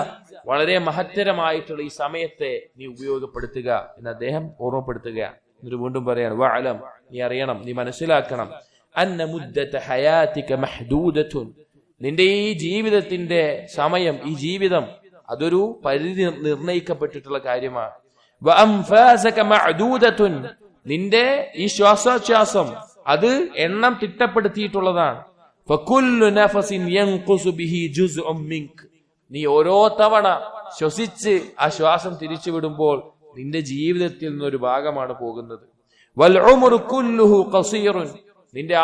വളരെ മഹത്തരമായിട്ടുള്ള ഈ സമയത്തെ നീ ഉപയോഗപ്പെടുത്തുക എന്ന് അദ്ദേഹം ഓർമ്മപ്പെടുത്തുക. എന്നിട്ട് വീണ്ടും പറയാണ്, വഅലം, നീ അറിയണം, നീ മനസ്സിലാക്കണം, അന്ന മുദ്ദത ഹയാതിക മഹ്ദൂദതുൻ, നിന്റെ ഈ ജീവിതത്തിന്റെ സമയം, ഈ ജീവിതം അതൊരു പരിധി നിർണയിക്കപ്പെട്ടിട്ടുള്ള കാര്യമാണ്. വഅൻഫാസക മഅദൂദതുൻ, നിന്റെ ഈ ശ്വാസോച്ഛ്വാസം അത് എണ്ണം തിട്ടപ്പെടുത്തിയിട്ടുള്ളതാണ്. ഫകുല്ലു നഫസിൻ യൻഖുസു ബിഹി ജുസ്ഉം മിൻക, നീ ഓരോ തവണ ശ്വസിച്ച് ആ ശ്വാസം തിരിച്ചുവിടുമ്പോൾ നിന്റെ ജീവിതത്തിൽ നിന്നൊരു ഭാഗമാണ് പോകുന്നത്. വൽ ഉംറു കുല്ലുഹു ഖസീറുൻ, നിന്റെ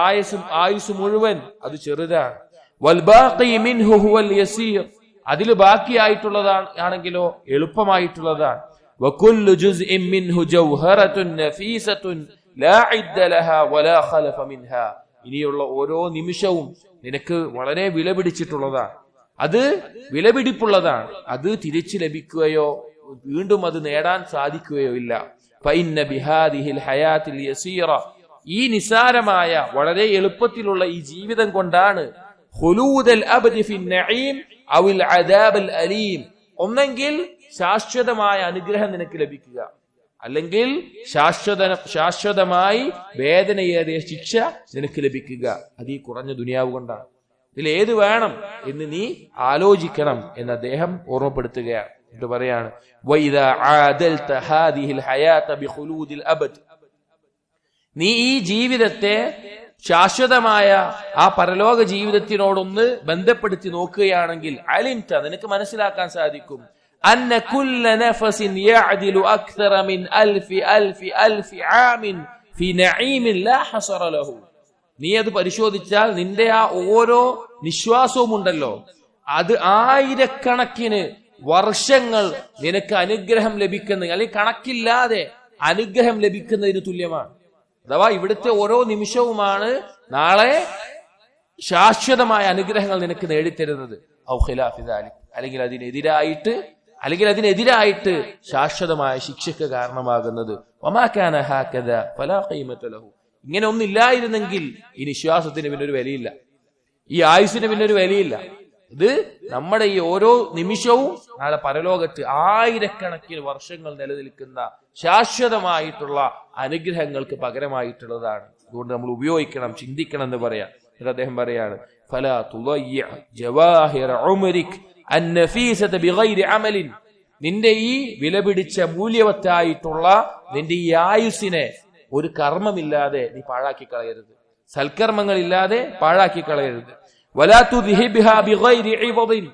ആയുസ് മുഴുവൻ അത് ചെറുതാണ്. വൽ ബാഖി മിൻഹു ഹുവൽ യസീർ, അതിൽ ബാക്കിയായിട്ടുള്ളതാണെങ്കിലോ എളുപ്പമായിട്ടുള്ളതാണ്. വകുല്ലു ജുസ്ഇൻ മിൻഹു ജൗഹറത്തുൻ നഫീസത്തുൻ ലാ ഇദ്ദ ലഹാ വലാ ഖലഫ മിൻഹാ, ഇനിയുള്ള ഓരോ നിമിഷവും നിനക്ക് വളരെ വിലപിടിച്ചിട്ടുള്ളതാണ്, അത് വിലപിടിപ്പുള്ളതാണ്. അത് തിരിച്ചു ലഭിക്കുകയോ വീണ്ടും അത് നേടാൻ സാധിക്കുകയോ ഇല്ല. ഫഇന്ന ബിഹാദിഹിൽ ഹയാത്തിൽ യസീറ, ഈ നിസാരമായ വളരെ എളുപ്പത്തിലുള്ള ഈ ജീവിതം കൊണ്ടാണ് ഖുലൂദൽ അബ്ദി ഫിൻ നഈം ഔൽ അദാബൽ അലീം, ഒന്നെങ്കിൽ ശാശ്വതമായ അനുഗ്രഹം നിനക്ക് ലഭിക്കുക, അല്ലെങ്കിൽ ശാശ്വതമായി വേദനയേറിയ ശിക്ഷ നിനക്ക് ലഭിക്കുക. അത് ഈ കുറഞ്ഞ ദുനിയാവ് കൊണ്ടാണ്. ഇതിൽ ഏത് വേണം എന്ന് നീ ആലോചിക്കണം എന്ന് അദ്ദേഹം ഓർമ്മപ്പെടുത്തുകയാണ്. എന്നിട്ട് പറയാണ് വഇദാ ആദൽത ഹാദിഹിൽ ഹയാത ബിഖുലൂദിൽ അബദ്, നീ ഈ ജീവിതത്തെ ശാശ്വതമായ ആ പരലോക ജീവിതത്തിനോടൊന്ന് ബന്ധപ്പെടുത്തി നോക്കുകയാണെങ്കിൽ അലിംത, നിനക്ക് മനസ്സിലാക്കാൻ സാധിക്കും അന്ന കുല്ല നഫസിൻ യഅദിലു അക്തറ മിൻ അൽഫി അൽഫി അൽഫി ആമിൻ ഫി നഈമിൻ ലാ ഹസറ ലഹു. നീ അത് പരിശോധിച്ചാൽ നിന്റെ ആ ഓരോ നിശ്വാസവും ഉണ്ടല്ലോ, അത് ആയിരക്കണക്കിന് വർഷങ്ങൾ നിനക്ക് അനുഗ്രഹം ലഭിക്കുന്ന, അല്ലെങ്കിൽ കണക്കില്ലാതെ അനുഗ്രഹം ലഭിക്കുന്നതിന് തുല്യമാണ്. അഥവാ ഇവിടുത്തെ ഓരോ നിമിഷവുമാണ് നാളെ ശാശ്വതമായ അനുഗ്രഹങ്ങൾ നിനക്ക് നേടിത്തരുന്നത്. ഔ ഖിലാഫി ദാലിക്, അല്ലെങ്കിൽ അതിനെതിരായിട്ട് ശാശ്വതമായ ശിക്ഷയ്ക്ക് കാരണമാകുന്നത്. വമാ കാന ഹാകദ ഫലാ ഖീമത ലഹു, ഇങ്ങനെ ഒന്നില്ലായിരുന്നെങ്കിൽ ഈ നിശ്വാസത്തിന് പിന്നൊരു വിലയില്ല, ഈ ആയുസ്സിന് പിന്നൊരു വിലയില്ല. ഇത് നമ്മുടെ ഈ ഓരോ നിമിഷവും നാളെ പരലോകത്ത് ആയിരക്കണക്കിന് വർഷങ്ങൾ നിലനിൽക്കുന്ന ശാശ്വതമായിട്ടുള്ള അനുഗ്രഹങ്ങൾക്ക് പകരമായിട്ടുള്ളതാണ്. അതുകൊണ്ട് നമ്മൾ ഉപയോഗിക്കണം, ചിന്തിക്കണം എന്ന് പറയാം. അദ്ദേഹം പറയാണ് ഫലാ തുളയ്യ ജവാഹിറ ഉമരിക് അന്നഫീസത ബിഗൈരി അമലിൻ, നിന്റെ ഈ വിലപിടിച്ച മൂല്യവത്തായിട്ടുള്ള നിന്റെ ഈ ആയുസ്സിനെ ഒരു കർമ്മമില്ലാതെ നീ പാഴാക്കി കളയരുത്, സൽക്കർമ്മങ്ങളില്ലാതെ പാഴാക്കി കളയരുത്. വലാ തുദ്ഹിബ്ഹാ ബിഗൈരി ഇവദിൻ,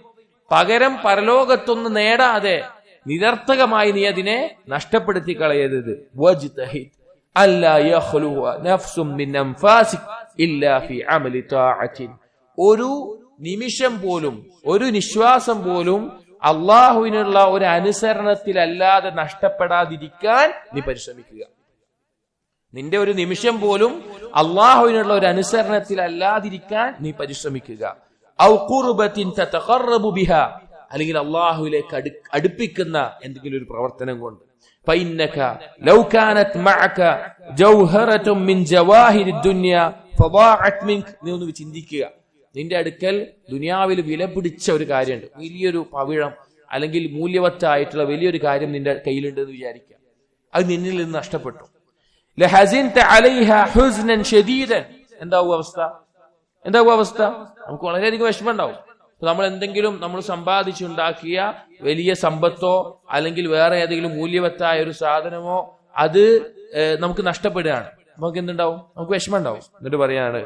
പകരം പരലോകത്തൊന്ന് നേടാതെ നിരർത്ഥകമായി നീ അതിനെ നഷ്ടപ്പെടുത്തി കളയരുത്. വജ്തഹിദ് അല്ലാ യഖ്ലുവ നഫ്സും മിൻ അൻഫാസിക് ഇല്ലാ ഫി അമലി തആത്തിൻ, ഒരു നിമിഷം പോലും, ഒരു നിശ്വാസം പോലും അള്ളാഹുവിനുള്ള ഒരു അനുസരണത്തിലല്ലാതെ നഷ്ടപ്പെടാതിരിക്കാൻ നീ പരിശ്രമിക്കുക. നിന്റെ ഒരു നിമിഷം പോലും അള്ളാഹുവിനുള്ള ഒരു അനുസരണത്തിലല്ലാതിരിക്കാൻ നീ പരിശ്രമിക്കുക. ഔ ഖുർബത്തിൻ തതഖറബു ബിഹാ, അല്ലെങ്കിൽ അള്ളാഹുവിലേക്ക് അടുപ്പിക്കുന്ന എന്തെങ്കിലും ഒരു പ്രവർത്തനം കൊണ്ട്. ഫഇന്നക ലൗ കാനത് മഅക ജൗഹറത്തും മിൻ ജവാഹിരിദ് ദുനിയ ഫദാഅത് മിൻക, നീ ഒന്ന് ചിന്തിക്കുക, നിന്റെ അടുക്കൽ ദുനിയാവിൽ വില പിടിച്ച ഒരു കാര്യമുണ്ട്, വലിയൊരു പവിഴം അല്ലെങ്കിൽ മൂല്യവത്തായിട്ടുള്ള വലിയൊരു കാര്യം നിന്റെ കയ്യിലുണ്ട് എന്ന് വിചാരിക്കുക, അത് നിന്നിൽ നിന്ന് നഷ്ടപ്പെട്ടു. ലഹസിൻത അലൈഹാ ഹുസ്നൻ ശദീദൻ, എന്താവും അവസ്ഥ? നമുക്ക് വളരെയധികം വിഷമം ഉണ്ടാവും. നമ്മൾ എന്തെങ്കിലും നമ്മൾ സമ്പാദിച്ചുണ്ടാക്കിയ വലിയ സമ്പത്തോ അല്ലെങ്കിൽ വേറെ ഏതെങ്കിലും മൂല്യവത്തായ ഒരു സാധനമോ അത് നമുക്ക് നഷ്ടപ്പെടുകയാണ്, നമുക്ക് എന്തുണ്ടാവും? നമുക്ക് വിഷമം ഉണ്ടാവും. എന്നിട്ട് പറയാണ്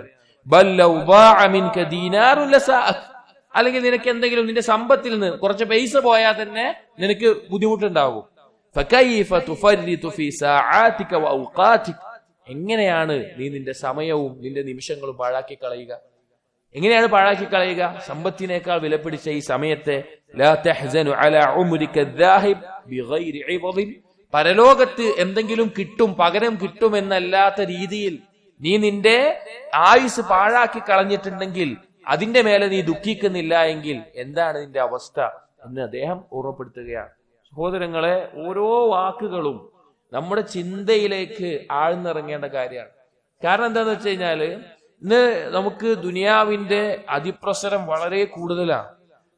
അല്ലെങ്കിൽ നിനക്ക് എന്തെങ്കിലും നിന്റെ സമ്പത്തിൽ നിന്ന് കുറച്ച് പൈസ പോയാൽ തന്നെ നിനക്ക് ബുദ്ധിമുട്ടുണ്ടാകും. എങ്ങനെയാണ് നീ നിന്റെ സമയവും നിന്റെ നിമിഷങ്ങളും പാഴാക്കി കളയുക? എങ്ങനെയാണ് പാഴാക്കി കളയുക? സമ്പത്തിനേക്കാൾ വിലപിടിച്ച ഈ സമയത്തെ ലാ തഹ്സനു അലാ ഉംരിക ദാഹിബ് ബിഗൈരി ഇവദിൻ, പരലോകത്ത് എന്തെങ്കിലും കിട്ടും, പകരം കിട്ടും എന്നല്ലാത്ത രീതിയിൽ നീ നിന്റെ ആയുസ് പാഴാക്കി കളഞ്ഞിട്ടുണ്ടെങ്കിൽ അതിന്റെ മേലെ നീ ദുഃഖിക്കുന്നില്ല എങ്കിൽ എന്താണ് നിന്റെ അവസ്ഥ എന്ന് അദ്ദേഹം ഓർമ്മപ്പെടുത്തുകയാണ്. സഹോദരങ്ങളെ, ഓരോ വാക്കുകളും നമ്മുടെ ചിന്തയിലേക്ക് ആഴ്ന്നിറങ്ങേണ്ട കാര്യമാണ്. കാരണം എന്താന്ന് വെച്ച് കഴിഞ്ഞാല് ഇന്ന് നമുക്ക് ദുനിയാവിന്റെ അതിപ്രസരം വളരെ കൂടുതലാണ്.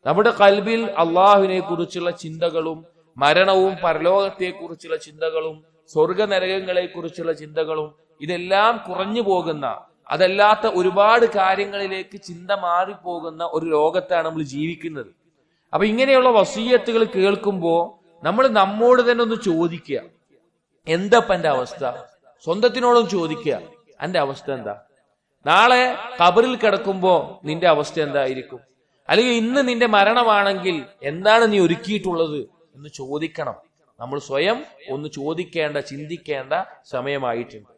നമ്മുടെ കൽബിൽ അള്ളാഹുവിനെ കുറിച്ചുള്ള ചിന്തകളും മരണവും പരലോകത്തെ കുറിച്ചുള്ള ചിന്തകളും സ്വർഗ നരകങ്ങളെ കുറിച്ചുള്ള ചിന്തകളും ഇതെല്ലാം കുറഞ്ഞു പോകുന്ന, അതല്ലാത്ത ഒരുപാട് കാര്യങ്ങളിലേക്ക് ചിന്ത മാറിപ്പോകുന്ന ഒരു ലോകത്താണ് നമ്മൾ ജീവിക്കുന്നത്. അപ്പൊ ഇങ്ങനെയുള്ള വസീയത്തുകൾ കേൾക്കുമ്പോ നമ്മൾ നമ്മോട് തന്നെ ഒന്ന് ചോദിക്കുക, എന്താ എന്റെ അവസ്ഥ? സ്വന്തത്തിനോടും ചോദിക്കുക, എന്റെ അവസ്ഥ എന്താ? നാളെ ഖബറിൽ കിടക്കുമ്പോ നിന്റെ അവസ്ഥ എന്തായിരിക്കും? അല്ലെങ്കിൽ ഇന്ന് നിന്റെ മരണമാണെങ്കിൽ എന്താണ് നീ ഒരുക്കിയിട്ടുള്ളത് എന്ന് ചോദിക്കണം. നമ്മൾ സ്വയം ഒന്ന് ചോദിക്കേണ്ട, ചിന്തിക്കേണ്ട സമയമായിട്ടുണ്ട്.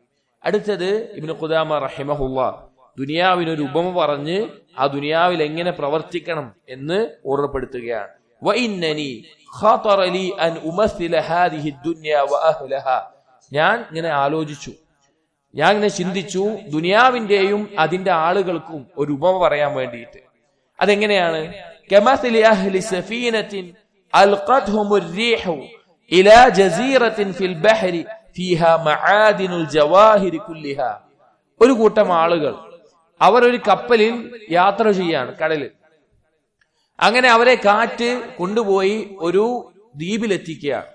അടുത്തത് ഇബ്നു ഖുദാമ റഹിമഹുല്ലാഹ് ദുനിയാവിനൊരു ഉപമ പറഞ്ഞ് ആ ദുനിയാവിൽ എങ്ങനെ പ്രവർത്തിക്കണം എന്ന് ഓർമ്മപ്പെടുത്തുകയാണ്. വഇന്നനി ഖാതറ ലി അൻ ഉമസ്സില ഹാദിഹി ദുനിയ വഅഹ്ലഹാ. ഞാൻ ഇങ്ങനെ ആലോചിച്ചു, ഞാൻ ഇങ്ങനെ ചിന്തിച്ചു, ദുനിയാവിന്റെയും അതിന്റെ ആളുകൾക്കും ഒരു ഉപമ പറയാൻ വേണ്ടിയിട്ട്. അതെങ്ങനെയാണ്? കമസലി അഹ്ലി സഫീനത്തിൻ അൽഖത്ഹുമുർ റീഹു ഇലാ ജസീറത്തിൻ ഫിൽ ബഹരി ഫീഹാ മആദിനുൽ ജവാഹിരി കുല്ലിഹാ. ഒരു കൂട്ടം ആളുകൾ അവർ ഒരു കപ്പലിൽ യാത്ര ചെയ്യാണ് കടലിൽ. അങ്ങനെ അവരെ കാറ്റ് കൊണ്ടുപോയി ഒരു ദ്വീപിലെത്തിക്കുകയാണ്.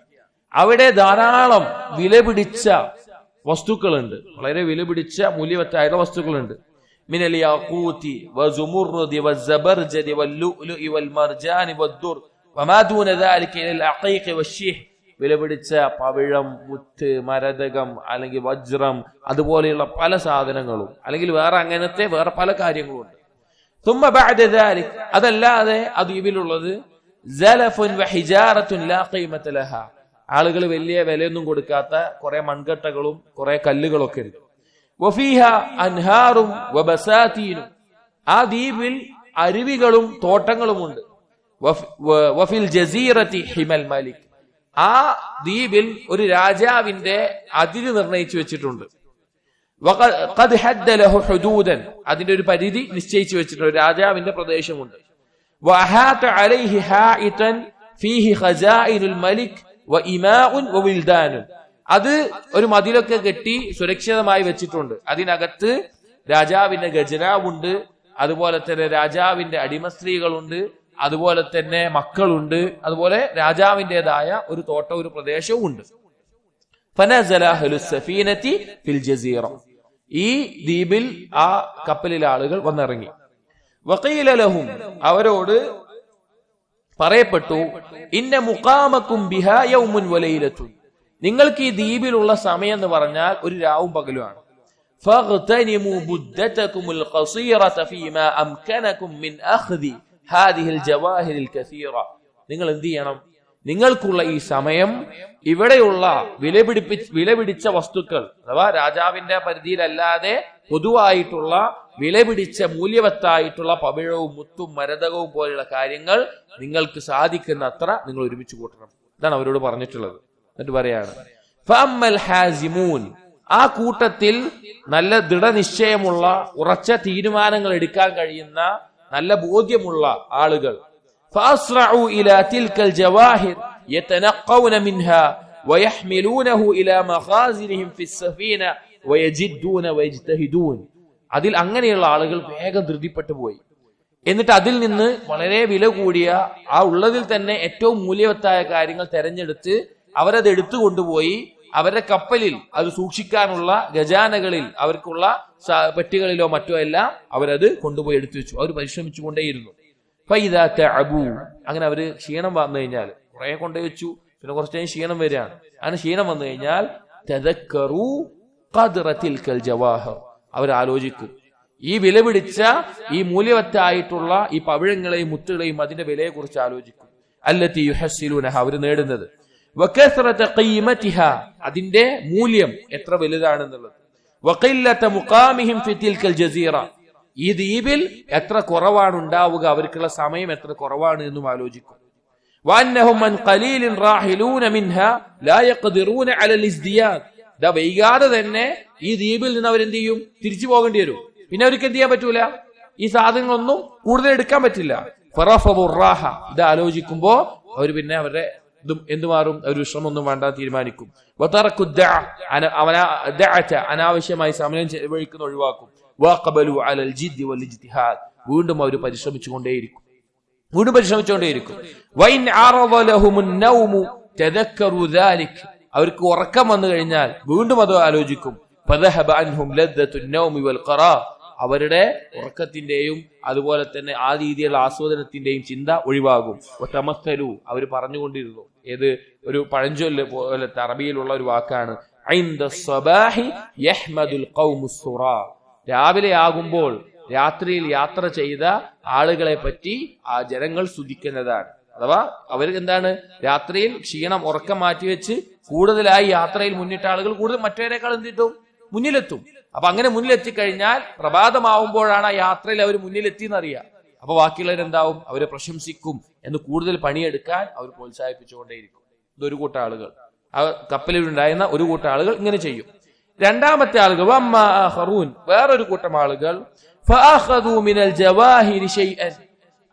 അവിടെ ധാരാളം വിലപിടിച്ച വസ്തുക്കളുണ്ട്, വളരെ വിലപിടിച്ച മൂല്യവത്തായ വസ്തുക്കളുണ്ട്. മിനൽ യാഖൂതി വസുമുർദി വസ്സബർജദി വല്ലുഉലു വൽമർജാനി വദ്ദുർ വമാ ദൂന ദാലിക ഇലൽ അഖീഖി വശ്ശീഹ്. വിലപിടിച്ച പവിഴം, മുത്ത്, മരതകം, അല്ലെങ്കിൽ വജ്രം, അതുപോലെയുള്ള പല സാധനങ്ങളും, അല്ലെങ്കിൽ വേറെ പല കാര്യങ്ങളുണ്ട്. ثم بعد ذلك അതല്ലാതെ ആ ദ്വീപിലുള്ളത് സലഫുൻ വഹിജാറത്തുൻ ലാ ഖീമത ലഹാ. ആളുകൾ വലിയ വിലയൊന്നും കൊടുക്കാത്ത കുറെ മൺകട്ടകളും കുറെ കല്ലുകളൊക്കെ ഉണ്ട്. വഫീഹ അൻഹാറും വബസാതീനും. ആ ദ്വീപിൽ അരുവികളും തോട്ടങ്ങളുമുണ്ട്. വഫിൽ ജസീറത്തി ഹിമൽ മലിക്. ആ ദ്വീപിൽ ഒരു രാജാവിന്റെ അതിര് നിർണയിച്ചു വെച്ചിട്ടുണ്ട്. ഖദ് ഹദ്ദ ലഹു ഹുദൂദൻ. അതിന്റെ ഒരു പരിധി നിശ്ചയിച്ചു വെച്ചിട്ടുണ്ട്, രാജാവിന്റെ പ്രദേശമുണ്ട്. വഅഹാത അലൈഹി ഹായിതൻ ഫീഹി ഖസാഇനുൽ മലിക് വഇമാഉൻ വവിൽദാനുൻ. അത് ഒരു മതിലൊക്കെ കെട്ടി സുരക്ഷിതമായി വെച്ചിട്ടുണ്ട്. അതിനകത്ത് രാജാവിന്റെ ഖജനാവുണ്ട്, അതുപോലെ തന്നെ രാജാവിന്റെ അടിമസ്ത്രീകളുണ്ട്, അതുപോലെ തന്നെ മക്കളുണ്ട്, അതുപോലെ രാജാവിൻ്റെതായ ഒരു തോട്ടം, ഒരു പ്രദേശവും ഉണ്ട്. ഫനസല അഹ്ലുസ് സഫീനതി ഫിൽ ജസീറ. ഈ ദ്വീപിൽ ആ കപ്പലിലെ ആളുകൾ വന്നിറങ്ങി. വഖീല ലഹും, അവരോട് പറയപ്പെട്ടു, ഇന്ന മുഖാമക്കും ബിഹാ യൗമുൻ വലൈലത്തുൻ. നിങ്ങൾക്ക് ഈ ദ്വീപിലുള്ള സമയം എന്ന് പറഞ്ഞാൽ ഒരു രാവും പകലുമാണ്. ഫഗ്തനിമു ബുദ്ദതകുമുൽ ഖസീറത ഫീമാ അംകനകും മിൻ അഖ്ദി ഹാദിഹിൽ ജവാഹിരിൽ കസീറ. നിങ്ങൾ എന്ത് ചെയ്യണം? നിങ്ങൾക്കുള്ള ഈ സമയം ഇവിടെയുള്ള വിലപിടിച്ച വസ്തുക്കൾ, അഥവാ രാജാവിന്റെ പരിധിയിലല്ലാതെ പൊതുവായിട്ടുള്ള വിലപിടിച്ച മൂല്യവത്തായിട്ടുള്ള പവിഴവും മുത്തും മരതകവും പോലെയുള്ള കാര്യങ്ങൾ നിങ്ങൾക്ക് സാധിക്കുന്ന അത്ര നിങ്ങൾ ഒരുമിച്ച് കൂട്ടണം. ഇതാണ് അവരോട് പറഞ്ഞിട്ടുള്ളത്. എന്നിട്ട് പറയാണ്, ഫഅമ്മൽ ഹാസിമൂൻ. ആ കൂട്ടത്തിൽ നല്ല ദൃഢനിശ്ചയമുള്ള ഉറച്ച തീരുമാനങ്ങൾ എടുക്കാൻ കഴിയുന്ന നല്ല ബോധ്യമുള്ള ആളുകൾ, ഫഅസ്റഉ ഇലാ തിൽകൽ ജവാഹിർ യതനഖൗന മിൻഹാ വയഹ്മിലൂനഹു ഇലാ മഖാസിനിഹിം ഫിസ് സഫീന വയജിദ്ദൂന വയജ്തഹിദൂൻ. അതിൽ അങ്ങനെയുള്ള ആളുകൾ വേഗം ധൃതിപ്പെട്ടു പോയി. എന്നിട്ട് അതിൽ നിന്ന് വളരെ വില കൂടിയ ആ ഉള്ളതിൽ തന്നെ ഏറ്റവും മൂല്യവത്തായ കാര്യങ്ങൾ തെരഞ്ഞെടുത്ത് അവരത് എടുത്തുകൊണ്ടുപോയി അവരുടെ കപ്പലിൽ അത് സൂക്ഷിക്കാനുള്ള ഖജാനകളിൽ, അവർക്കുള്ള പെട്ടികളിലോ മറ്റോ എല്ലാം അവരത് കൊണ്ടുപോയി എടുത്തു വെച്ചു. അവർ പരിശ്രമിച്ചുകൊണ്ടേയിരുന്നു. ഫൈദാ തഅബു. അങ്ങനെ അവര് ക്ഷീണം വന്നു കഴിഞ്ഞാൽ, കുറെ കൊണ്ടുപോയി വെച്ചു, പിന്നെ കുറച്ച് കഴിഞ്ഞ് ക്ഷീണം വരികയാണ്. അങ്ങനെ ക്ഷീണം വന്നു കഴിഞ്ഞാൽ തദക്കറു ഖദ്റ തിൽകൽ ജവാഹിർ. അവരാലോചിക്കും, ഈ വിലപിടിച്ച ഈ മൂല്യവത്തായിട്ടുള്ള ഈ പവിഴങ്ങളെയും മുത്തുകളെയും അതിന്റെ വിലയെ കുറിച്ച് ആലോചിക്കും. അല്ലത്തി യുഹസ്സിലൂനഹ, അവർ നേടുന്നത്. വകസ്റത ഖീമതിഹാ, അതിന്റെ മൂല്യം എത്ര വലുതാണെന്നുള്ളത്. വഖില്ലത മുഖാമിഹിം ഫി തിൽകൽ ജസീറ, ഈ ദ്വീപിൽ എത്ര കുറവാണ് ഉണ്ടാവുക, അവർക്കുള്ള സമയം എത്ര കുറവാണ് എന്നും ആലോചിക്കും. വഅന്നഹും മൻ ഖലീലിൻ റാഹിലൂന മിൻഹാ ലാ യഖ്ദിറൂന അലൽ ഇസ്ദിയാദ്. ദാ വൈകാതെ തന്നെ ഈ ദ്വീപിൽ നിന്ന് അവരെന്ത് ചെയ്യും? തിരിച്ചു പോകേണ്ടി വരും. പിന്നെ അവർക്ക് എന്ത് ചെയ്യാൻ പറ്റൂല? ഈ സാധനങ്ങളൊന്നും കൂടുതൽ എടുക്കാൻ പറ്റില്ല. ഫറഫദുറാഹ, ഇത് ആലോചിക്കുമ്പോ അവർ പിന്നെ അവരുടെ എന്തുമാറും ഒരു വിശ്രമൊന്നും വേണ്ട തീരുമാനിക്കും. അനാവശ്യമായി സമയം ചെലവഴിക്കുന്ന ഒഴിവാക്കും. വീണ്ടും അവർ പരിശ്രമിച്ചുകൊണ്ടേയിരിക്കും. അവർക്ക് ഉറക്കം വന്നു കഴിഞ്ഞാൽ വീണ്ടും അത് ആലോചിക്കും. അവരുടെ ഉറക്കത്തിന്റെയും അതുപോലെ തന്നെ ആ രീതിയിലുള്ള ആസ്വാദനത്തിന്റെയും ചിന്ത ഒഴിവാകും. തമസ്സലു, അവർ പറഞ്ഞുകൊണ്ടിരുന്നു. ഏത് ഒരു പഴഞ്ചൊല്ല് പോലത്തെ അറബിയിലുള്ള ഒരു വാക്കാണ്, രാവിലെ ആകുമ്പോൾ രാത്രിയിൽ യാത്ര ചെയ്ത ആളുകളെ പറ്റി ആ ജനങ്ങൾ സ്തുതിക്കുന്നതാണ്. അഥവാ അവർക്ക് എന്താണ്, രാത്രിയിൽ ക്ഷീണം ഉറക്കം മാറ്റിവെച്ച് കൂടുതലായി യാത്രയിൽ മുന്നിട്ട ആളുകൾ കൂടുതൽ മറ്റവരെക്കാൾ എന്ത് കിട്ടും, മുന്നിലെത്തും. അപ്പൊ അങ്ങനെ മുന്നിലെത്തിക്കഴിഞ്ഞാൽ പ്രഭാതമാവുമ്പോഴാണ് ആ യാത്രയിൽ അവർ മുന്നിലെത്തിയെന്നറിയാം. അപ്പൊ ബാക്കിയുള്ളവരെന്താവും, അവരെ പ്രശംസിക്കും എന്ന് കൂടുതൽ പണിയെടുക്കാൻ അവർ പ്രോത്സാഹിപ്പിച്ചുകൊണ്ടേയിരിക്കും. ഇതൊരു കൂട്ടം ആളുകൾ, ആ കപ്പലിൽ ഉണ്ടായിരുന്ന ഒരു കൂട്ടം ആളുകൾ ഇങ്ങനെ ചെയ്യും. രണ്ടാമത്തെ ആളുകൾ വേറൊരു കൂട്ടം ആളുകൾ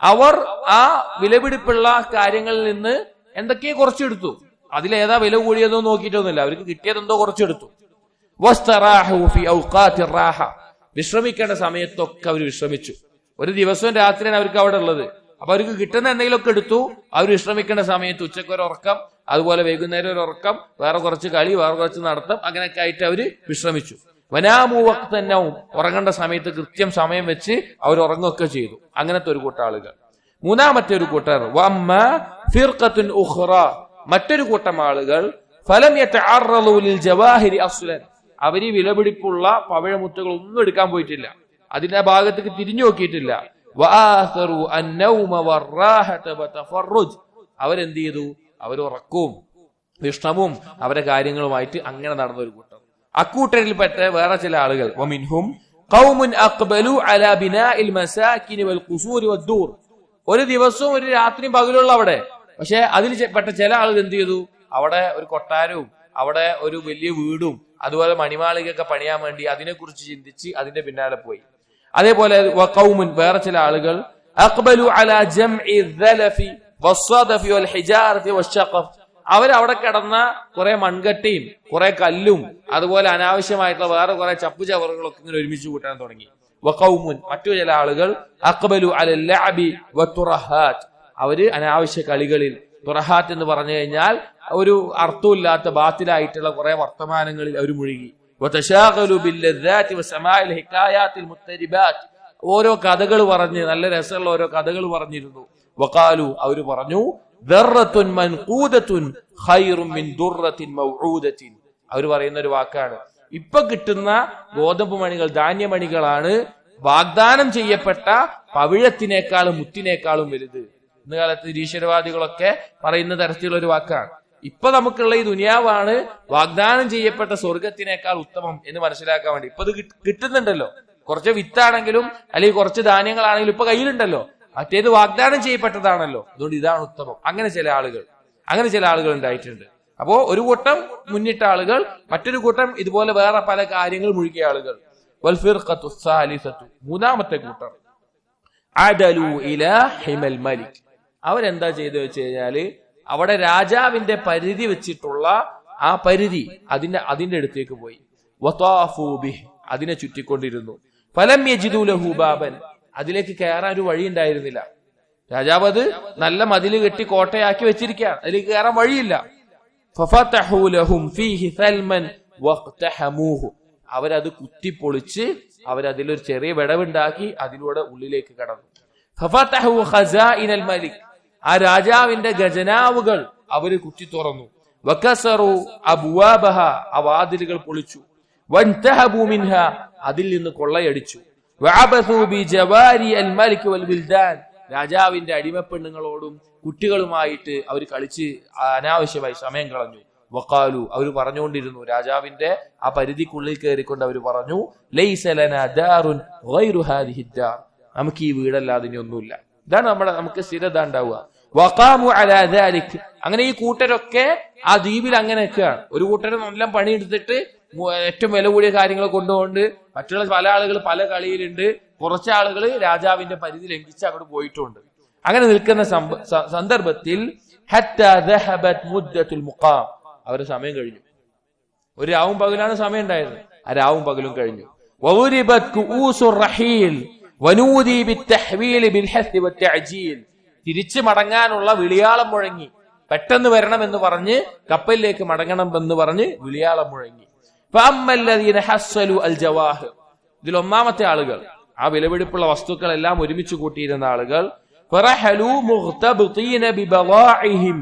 അവർ ആ വിലപിടിപ്പുള്ള കാര്യങ്ങളിൽ നിന്ന് എന്തൊക്കെയോ കുറച്ചെടുത്തു. അതിലേതാ വില കൂടിയതോ നോക്കിയിട്ടൊന്നുമില്ല, അവർക്ക് കിട്ടിയതെന്തോ കുറച്ചെടുത്തു. വിശ്രമിക്കേണ്ട സമയത്തൊക്കെ അവർ വിശ്രമിച്ചു. ഒരു ദിവസവും രാത്രിയാണ് അവർക്ക് അവിടെ ഉള്ളത്. അപ്പൊ അവർക്ക് കിട്ടുന്ന എന്തെങ്കിലുമൊക്കെ എടുത്തു. അവർ വിശ്രമിക്കേണ്ട സമയത്ത് ഉച്ചക്ക് ഒരു ഉറക്കം, അതുപോലെ വൈകുന്നേരം ഒരു ഉറക്കം, വേറെ കുറച്ച് കളി, വേറെ കുറച്ച് നടത്തം, അങ്ങനെയൊക്കെ ആയിട്ട് അവര് വിശ്രമിച്ചു. വനാമു വഖ്തന്നൗം, ഉറങ്ങേണ്ട സമയത്ത് കൃത്യം സമയം വെച്ച് അവർ ഉറങ്ങുകയൊക്കെ ചെയ്തു. അങ്ങനത്തെ ഒരു കൂട്ടം ആളുകൾ. മൂന്നാമത്തെ ഒരു കൂട്ടർ ഫിർഖത്തുൻ ഉഖ്റ, മറ്റൊരു കൂട്ടം ആളുകൾ ഫലം യതഅറളു ലിൽ ജവാഹിരി അസ്ലൻ, അവര് വിലപിടിപ്പുള്ള പവിഴമുത്തുകൾ ഒന്നും എടുക്കാൻ പോയിട്ടില്ല, അതിന്റെ ഭാഗത്തേക്ക് തിരിഞ്ഞു നോക്കിയിട്ടില്ല. വആസറു അന്നൗമ വറാഹത വതഫറുജ്, അവരെന്ത് ചെയ്തു, അവർ ഉറക്കവും വിശ്രമവും അവരെ കാര്യങ്ങളുമായിട്ട് അങ്ങനെ നടന്ന ഒരു കൂട്ടം. അക്കൂട്ടരിൽപ്പെട്ട വേറെ ചില ആളുകൾ വമിൻഹും ഖൗമുൻ അഖ്ബലു അലാ ബിനാഇൽ മസാകിൻ വൽ ഖുസൂർ വദ്ദൂർ, ഒരു ദിവസവും ഒരു രാത്രിയും പകലുള്ള അവിടെ. പക്ഷെ അതിൽ പെട്ട ചില ആളുകൾ എന്ത് ചെയ്തു, അവിടെ ഒരു കൊട്ടാരവും അവിടെ ഒരു വലിയ വീടും അതുപോലെ മണിമാളികയൊക്കെ പണിയാൻ വേണ്ടി അതിനെക്കുറിച്ച് ചിന്തിച്ച് അതിന്റെ പിന്നാലെ പോയി. അതേപോലെ വഖൗമുൻ, വേറെ ചില ആളുകൾ അഖ്ബലു അലാ ജംഇ ദലഫി വസ്സദഫി വൽ ഹിജാറതി വശഖഫ്, അവരവിടെ കിടന്ന കുറെ മൺകട്ടിയും കുറെ കല്ലും അതുപോലെ അനാവശ്യമായിട്ടുള്ള വേറെ കുറെ ചപ്പുചവറുകളൊക്കെ ഇങ്ങനെ ഒരുമിച്ച് കൂട്ടാൻ തുടങ്ങി. വഖൗമുൻ, മറ്റു ചില ആളുകൾ അഖ്ബലു അലൽ ലഅബി വതുറഹാത്ത്, അവര് അനാവശ്യ കളികളിൽ, തുറഹാത്ത് എന്ന് പറഞ്ഞു കഴിഞ്ഞാൽ ഒരു അർത്ഥമില്ലാത്ത ബാത്തിലായിട്ടുള്ള കുറെ വർത്തമാനങ്ങളിൽ അവർ മുഴുകി. വതശാഗലു ബില്ലദാതി വസമാഇൽ ഹികായാത്തിൽ മുത്തരിബാത്ത്, ഓരോ കഥകൾ പറഞ്ഞ് നല്ല രസമുള്ള ഓരോ കഥകൾ പറഞ്ഞിരുന്നു. വഖാലു, അവർ പറഞ്ഞു ദർറത്തുൻ മൻഖൂദത്തുൻ ഖൈറും മിൻ ദുർറത്തിൻ മൗഊദത്തിൻ, അവർ പറയുന്ന ഒരു വാക്കാണ്, ഇപ്പൊ കിട്ടുന്ന ഗോതമ്പ് മണികൾ, ധാന്യമണികളാണ് വാഗ്ദാനം ചെയ്യപ്പെട്ട പവിഴത്തിനേക്കാളും മുത്തിനേക്കാളും വലുത്. ഇന്ന് കാലത്ത് നിരീശ്വരവാദികളൊക്കെ പറയുന്ന തരത്തിലുള്ള ഒരു വാക്കാണ്. ഇപ്പൊ നമുക്കുള്ള ഈ ദുനിയാവാണ് വാഗ്ദാനം ചെയ്യപ്പെട്ട സ്വർഗത്തിനേക്കാൾ ഉത്തമം എന്ന് മനസ്സിലാക്കാൻ വേണ്ടി. ഇപ്പൊ ഇത് കിട്ടുന്നുണ്ടല്ലോ, കുറച്ച് വിത്താണെങ്കിലും അല്ലെങ്കിൽ കുറച്ച് ധാന്യങ്ങളാണെങ്കിലും ഇപ്പൊ കയ്യിലുണ്ടല്ലോ. മറ്റേത് വാഗ്ദാനം ചെയ്യപ്പെട്ടതാണല്ലോ, അതുകൊണ്ട് ഇതാണ് ഉത്തമം. അങ്ങനെ ചില ആളുകൾ ഉണ്ടായിട്ടുണ്ട്. അപ്പോ ഒരു കൂട്ടം മുന്നിട്ട ആളുകൾ, മറ്റൊരു കൂട്ടം ഇതുപോലെ വേറെ പല കാര്യങ്ങൾ മുഴുകിയ ആളുകൾ. വൽ ഫിർഖത്തു സാലിസത്തു, മൂന്നാമത്തെ കൂട്ടർ അദലു ഇലാ ഹിമൽ മലിക്, അവരെന്താ ചെയ്തു വെച്ച് കഴിഞ്ഞാല് അവിടെ രാജാവിന്റെ പരിധി വെച്ചിട്ടുള്ള ആ പരിധി അതിന്റെ അടുത്തേക്ക് പോയി. വതാഫു ബിഹി, അതിനെ ചുറ്റിക്കൊണ്ടിരുന്നു. ഫലം യജിദു ലഹു ബാബൻ, അതിലേക്ക് കയറാൻ ഒരു വഴി ഉണ്ടായിരുന്നില്ല. രാജാവ് അത് നല്ല മതില് കെട്ടി കോട്ടയാക്കി വെച്ചിരിക്കുകയാണ്, അതിലേക്ക് കയറാൻ വഴിയില്ല. ഫഫതഹു ലഹും ഫീഹി സൽമൻ വഖ്തഹമൂഹു, അവരത് കുത്തിപ്പൊളിച്ച് അവരതിലൊരു ചെറിയ വിടവുണ്ടാക്കി അതിലൂടെ ഉള്ളിലേക്ക് കടന്നു. ഫഫതഹു ഖസാഇനൽ മലിക്, ആ രാജാവിന്റെ ഖജനാവുകൾ അവര് കുത്തി തുറന്നു. വകസറു അബ്വാബഹ, ആ വാതിലുകൾ പൊളിച്ചു. വൻതഹബു മിൻഹ, അതിൽ നിന്ന് കൊള്ളയടിച്ചു. വഅബസു ബിജവാരി അൽ മലിക് വൽ വിൽദാൻ, രാജാവിന്റെ അടിമപ്പെണ്ണുങ്ങളോടും കുട്ടികളുമായിട്ട് അവർ കളിച്ച് അനാവശ്യമായി സമയം കളഞ്ഞു. വഖാലു, അവർ പറഞ്ഞുകൊണ്ടിരുന്നു, രാജാവിന്റെ ആ പരിധിക്കുള്ളിൽ കയറിക്കൊണ്ട് അവർ പറഞ്ഞു, ലൈസ ലനാ ദാറുൻ ഗൈറു ഹാദിഹി ദാർ, നമുക്ക് ഈ വീടല്ലാതെ ഇനി ഒന്നുമില്ല. ഇതാണ് നമുക്ക് സ്ഥിരത ഉണ്ടാവുക. വഖാമു അലാ ദാലിക്, അങ്ങനെ ഈ കൂട്ടരൊക്കെ ആ ദ്വീപിൽ അങ്ങനെയൊക്കെയാണ്. ഒരു കൂട്ടര് നല്ല പണിയെടുത്തിട്ട് ഏറ്റവും വില കൂടിയ കാര്യങ്ങൾ കൊണ്ടുകൊണ്ട് മറ്റുള്ള പല ആളുകൾ പല കളിയിലുണ്ട്. കുറച്ച് ആളുകൾ രാജാവിന്റെ പരിധി ലംഘിച്ച് അവിടെ പോയിട്ടുണ്ട്. അങ്ങനെ നിൽക്കുന്ന സന്ദർഭത്തിൽ ഹത്താ ദഹബത് മുദ്ദത്തുൽ മുഖാം, അവരുടെ സമയം കഴിഞ്ഞു. ഒരു രാവും പകലാണ് സമയം ഉണ്ടായത്, ആ രാവും പകലും കഴിഞ്ഞു. വഉരിബത് കുഊസുർ റഹീൽ വനൂദി ബിത്തഹ്വീൽ ബിൽഹസ് വത്തഅജീൽ, തിരിച്ചു മടങ്ങാനുള്ള വിളിയാളം മുഴങ്ങി. പെട്ടെന്ന് വരണമെന്ന് പറഞ്ഞ് കപ്പലിലേക്ക് മടങ്ങണം എന്ന് പറഞ്ഞ് വിളിയാളം മുഴങ്ങി. ഫഅമ്മല്ലദീന ഹസ്സലു അൽ ജവാഹിർ, ഇതിൽ ഒന്നാമത്തെ ആളുകൾ, ആ വിലപിടിപ്പുള്ള വസ്തുക്കളെല്ലാം ഒരുമിച്ച് കൂട്ടിയിരുന്ന ആളുകൾ, ഫറഹലു മുഗ്തബിതീന ബിബളാഇഹിം,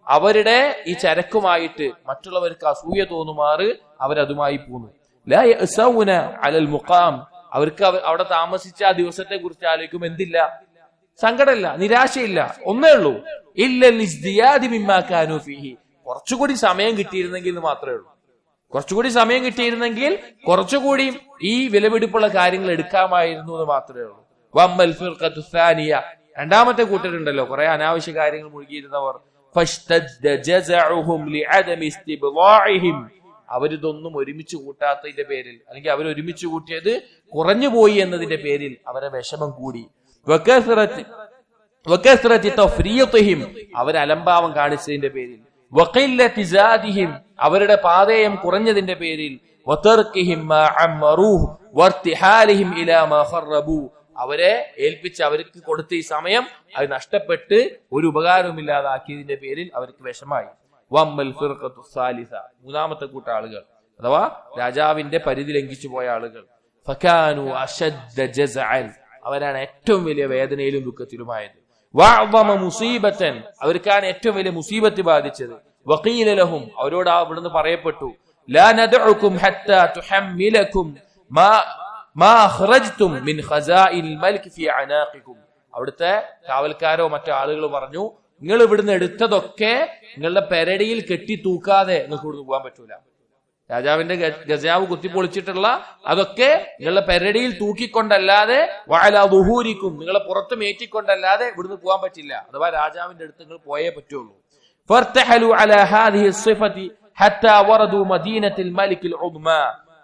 അവരുടെ ഈ ചരക്കുമായിട്ട് മറ്റുള്ളവർക്ക് അസൂയ തോന്നുമാറ് അവരതുമായി പോന്നു. ലാ യഅസൗന അലൽ മുഖാം, അവർക്ക് അവിടെ താമസിച്ച ആ ദിവസത്തെ കുറിച്ച് ആലോചിക്കുമ്പോൾ എന്തില്ല? സങ്കടമില്ല, നിരാശയില്ല. ഒന്നേ ഉള്ളൂ, കുറച്ചുകൂടി സമയം കിട്ടിയിരുന്നെങ്കിൽ എന്ന് മാത്രമേ ഉള്ളൂ. കുറച്ചുകൂടി സമയം കിട്ടിയിരുന്നെങ്കിൽ കുറച്ചുകൂടി ഈ വിലപിടിപ്പുള്ള കാര്യങ്ങൾ എടുക്കാമായിരുന്നു എന്ന് മാത്രമേ ഉള്ളൂ. വമ്മൽ ഫിർഖത്തു സാനിയ, രണ്ടാമത്തെ കൂട്ടരുണ്ടല്ലോ, കുറെ അനാവശ്യ കാര്യങ്ങൾ മുഴുകിയിരുന്നവർ. അവരിതൊന്നും ഒരുമിച്ച് കൂട്ടാത്തതിന്റെ പേരിൽ, അല്ലെങ്കിൽ അവർ ഒരുമിച്ച് കൂട്ടിയത് കുറഞ്ഞുപോയി എന്നതിന്റെ പേരിൽ അവരെ വിഷമം കൂടി. അവർ അലംഭാവം കാണിച്ചതിന്റെ പേരിൽ, അവരുടെ പാതയം കുറഞ്ഞതിന്റെ പേരിൽ, അവരെ ഏൽപ്പിച്ച് അവർക്ക് കൊടുത്ത ഈ സമയം അത് നഷ്ടപ്പെട്ട് ഒരു ഉപകാരവുമില്ലാതാക്കിയതിന്റെ പേരിൽ അവർക്ക് വിഷമായി. വമ്മൽ ഫിർഖത്തു സാലിസ, മൂന്നാമത്തെ കൂട്ട ആളുകൾ അഥവാ രാജാവിന്റെ പരിധി ലംഘിച്ചു പോയ ആളുകൾ. ഫകാനു അശദ്ദ ജസ്അൻ, അവരാണ് ഏറ്റവും വലിയ വേദനയിലും ദുഃഖത്തിലുമായത്. വഅദമ മുസീബത്തൻ, അവർക്കാണ് ഏറ്റവും വലിയ മുസീബത്ത് ബാധിച്ചത്. വഖീല ലഹും, അവരോട് അവിടുന്ന് പറയപ്പെട്ടു, ലാ നദ്ഉകും ഹത്താ തുഹമ്മിലകും മാ അഖ്റജ്തും മിൻ ഖസാഇൽ മൽക് ഫീ അനാഖികും. അവിടുത്തെ കാവൽക്കാരോ മറ്റു ആളുകൾ പറഞ്ഞു, നിങ്ങൾ ഇവിടുന്ന് എടുത്തതൊക്കെ നിങ്ങളുടെ പെരടിയിൽ കെട്ടി തൂക്കാതെ നിങ്ങൾക്ക് ഇവിടുന്ന് പോകാൻ പറ്റൂല. രാജാവിന്റെ ഖജനാവ് കുത്തിപ്പൊളിച്ചിട്ടുള്ള അതൊക്കെ നിങ്ങളുടെ പെരടിയിൽ തൂക്കിക്കൊണ്ടല്ലാതെ വഅലാ ദുഹൂരിക്കും, നിങ്ങളെ പുറത്ത് മേറ്റിക്കൊണ്ടല്ലാതെ ഇവിടുന്ന് പോകാൻ പറ്റില്ല. അഥവാ രാജാവിന്റെ അടുത്ത് നിങ്ങൾ പോയേ പറ്റുള്ളൂ. ഫർതഹലു അലാ ഹാദിഹി സിഫതി ഹത്താ വറദു മദീനത്തിൽ മലിക്കിൽ ഉദ്മ.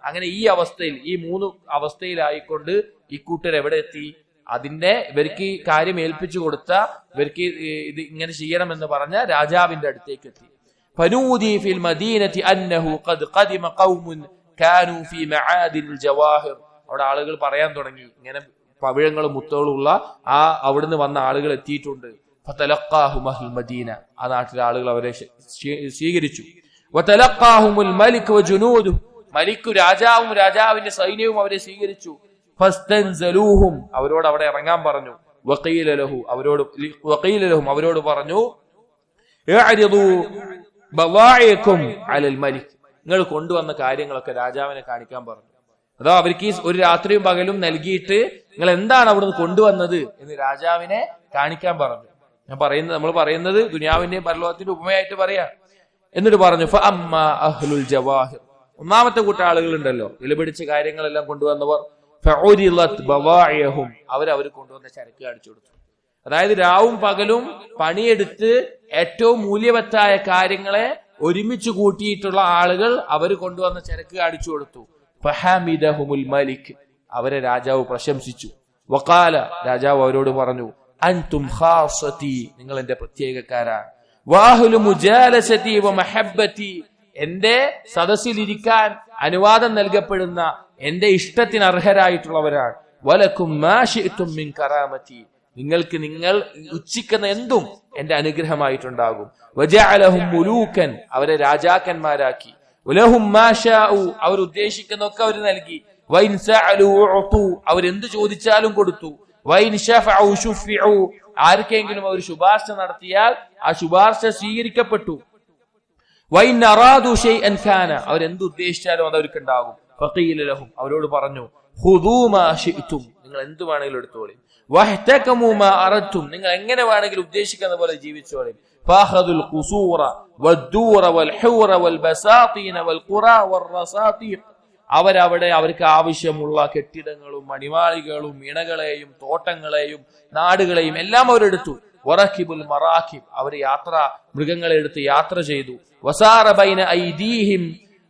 അങ്ങനെ ഈ അവസ്ഥയിൽ, ഈ മൂന്ന് അവസ്ഥയിലായിക്കൊണ്ട് ഇക്കൂട്ടർ എവിടെ എത്തി? അതിന്റെ ഇവർക്ക് കാര്യം ഏൽപ്പിച്ചു കൊടുത്ത, ഇവർക്ക് ഇത് ഇങ്ങനെ ചെയ്യണമെന്ന് പറഞ്ഞ രാജാവിന്റെ അടുത്തേക്ക് എത്തി. ഫനൂദി ഫിൽ മദീനതി അന്നഹു ഖദ് ഖദിമ ഖൗമുൻ കാനൂ ഫീ മആദിൽ ജവാഹിർ. അവിടെ ആളുകൾ പറയാൻ തുടങ്ങി, ഇങ്ങനെ പവിഴങ്ങളും മുത്തുകളും ഉള്ള അവിടുന്ന് വന്ന ആളുകൾ എത്തിയിട്ടുണ്ട്. ഫതലഖാഹും അഹ്ലുൽ മദീന, ആ നാട്ടിലെ ആളുകൾ അവരെ സ്വീകരിച്ചു. വതലഖാഹുൽ മലിക് വജുനൂദുഹു, മലിക് രാജാവും രാജാവിന്റെ സൈന്യവും അവരെ സ്വീകരിച്ചു. ഫസ്തൻസലൂഹും, അവരോട് അവിടെ ഇറങ്ങാൻ പറഞ്ഞു. വഖീല ലഹു, അവരോട് പറഞ്ഞു, ഇഅ്രിദു ബവാഇകും അലൽ മലിക്, നിങ്ങൾ കൊണ്ടുവന്ന കാര്യങ്ങളൊക്കെ രാജാവിനെ കാണിക്കാൻ പറഞ്ഞു. അതോ അവർക്ക് ഒരു രാത്രിയും പകലും നൽകിയിട്ട് നിങ്ങൾ എന്താണ് അവിടുന്ന് കൊണ്ടുവന്നത് എന്ന് രാജാവിനെ കാണിക്കാൻ പറഞ്ഞു. നമ്മൾ പറയുന്നത് ദുനിയാവിന്റെയും പരലോകത്തിന്റെ ഉപമയായിട്ട് പറയാം. എന്നിട്ട് പറഞ്ഞു, ഫഅമ്മ അഹ്ലുൽ ജവാഹിർ, ഒന്നാമത്തെ കൂട്ട ആളുകൾ ഉണ്ടല്ലോ, വിലപിടിച്ച കാര്യങ്ങളെല്ലാം കൊണ്ടുവന്നവർ, അവർ കൊണ്ടുവന്ന ചരക്ക് കാണിച്ചു കൊടുത്തു. അതായത് രാവും പകലും പണിയെടുത്ത് ഏറ്റവും മൂല്യവത്തായ കാര്യങ്ങളെ ഒരുമിച്ച് കൂട്ടിയിട്ടുള്ള ആളുകൾ അവർ കൊണ്ടുവന്ന ചരക്ക് കാണിച്ചു കൊടുത്തു. ഫഹമിദഹുൽ മലിക്, അവരെ രാജാവ് പ്രശംസിച്ചു. വഖാല, രാജാവ് അവരോട് പറഞ്ഞു, അൻതും ഖാസതി, നിങ്ങൾ എന്റെ പ്രത്യേകക്കാരാണ്. വാഹുലു മുജാലസതി വമഹബ്ബതി, എന്റെ സദസ്സിലിരിക്കാൻ അനുവാദം നൽകപ്പെടുന്ന, എന്റെ ഇഷ്ടത്തിന് അർഹരായിട്ടുള്ളവരാണ്. വലക്കും മാ ശിഅ്തും മിൻ കറാമതി, നിങ്ങൾക്ക് നിങ്ങൾ ഇച്ഛിക്കുന്ന എന്തും എന്റെ അനുഗ്രഹമായിട്ടുണ്ടാകും. വജഅലഹും മുലൂകൻ, അവരെ രാജാക്കന്മാരാക്കി. വലഹും മാ ശാഉ, അവർ ഉദ്ദേശിക്കുന്നതൊക്കെ അവർ നൽകി. വൈൻ സഅലു ഉതു, അവരെന്ത് ചോദിച്ചാലും കൊടുത്തു. വൈൻ ശഫഉ ശുഫിഉ, ആർക്കെങ്കിലും അവർ ശുപാർശ നടത്തിയാൽ ആ ശുപാർശ സ്വീകരിക്കപ്പെട്ടു. വൈൻ അറാദു ശൈഅൻ കാന, അവരെന്ത് ഉദ്ദേശിച്ചാലും അത് അവർക്ക് ഉണ്ടാകും. ഫഖീല ലഹും, അവരോട് പറഞ്ഞു, ഖുദൂ മാ ശിഅ്തും, നിങ്ങൾ എന്ത് വേണമെങ്കിലും എടുത്തോളി. വഹ്തകമു മാ അറദ്തും, നിങ്ങൾ എങ്ങനെ വേണമെങ്കിലും ഉദ്ദേശിക്കുന്ന പോലെ ജീവിച്ചോളി. ഫഅഖദുൽ ഖുസൂറ വദ്ദൂറ വൽഹൂറ വൽബസാതീന വൽഖുറ വൽറസാതീഖ്, അവരവിടെ അവർക്ക് ആവശ്യമുള്ള കെട്ടിടങ്ങളും മണിമാളികളും ഇണകളെയും തോട്ടങ്ങളെയും നാടുകളെയും എല്ലാം അവരെടുത്തു. വറക്കിബുൽ മറാക്കിബ്, അവർ മൃഗങ്ങളെ എടുത്ത് യാത്ര ചെയ്തു. വസാറ ബൈന ഐദീഹിം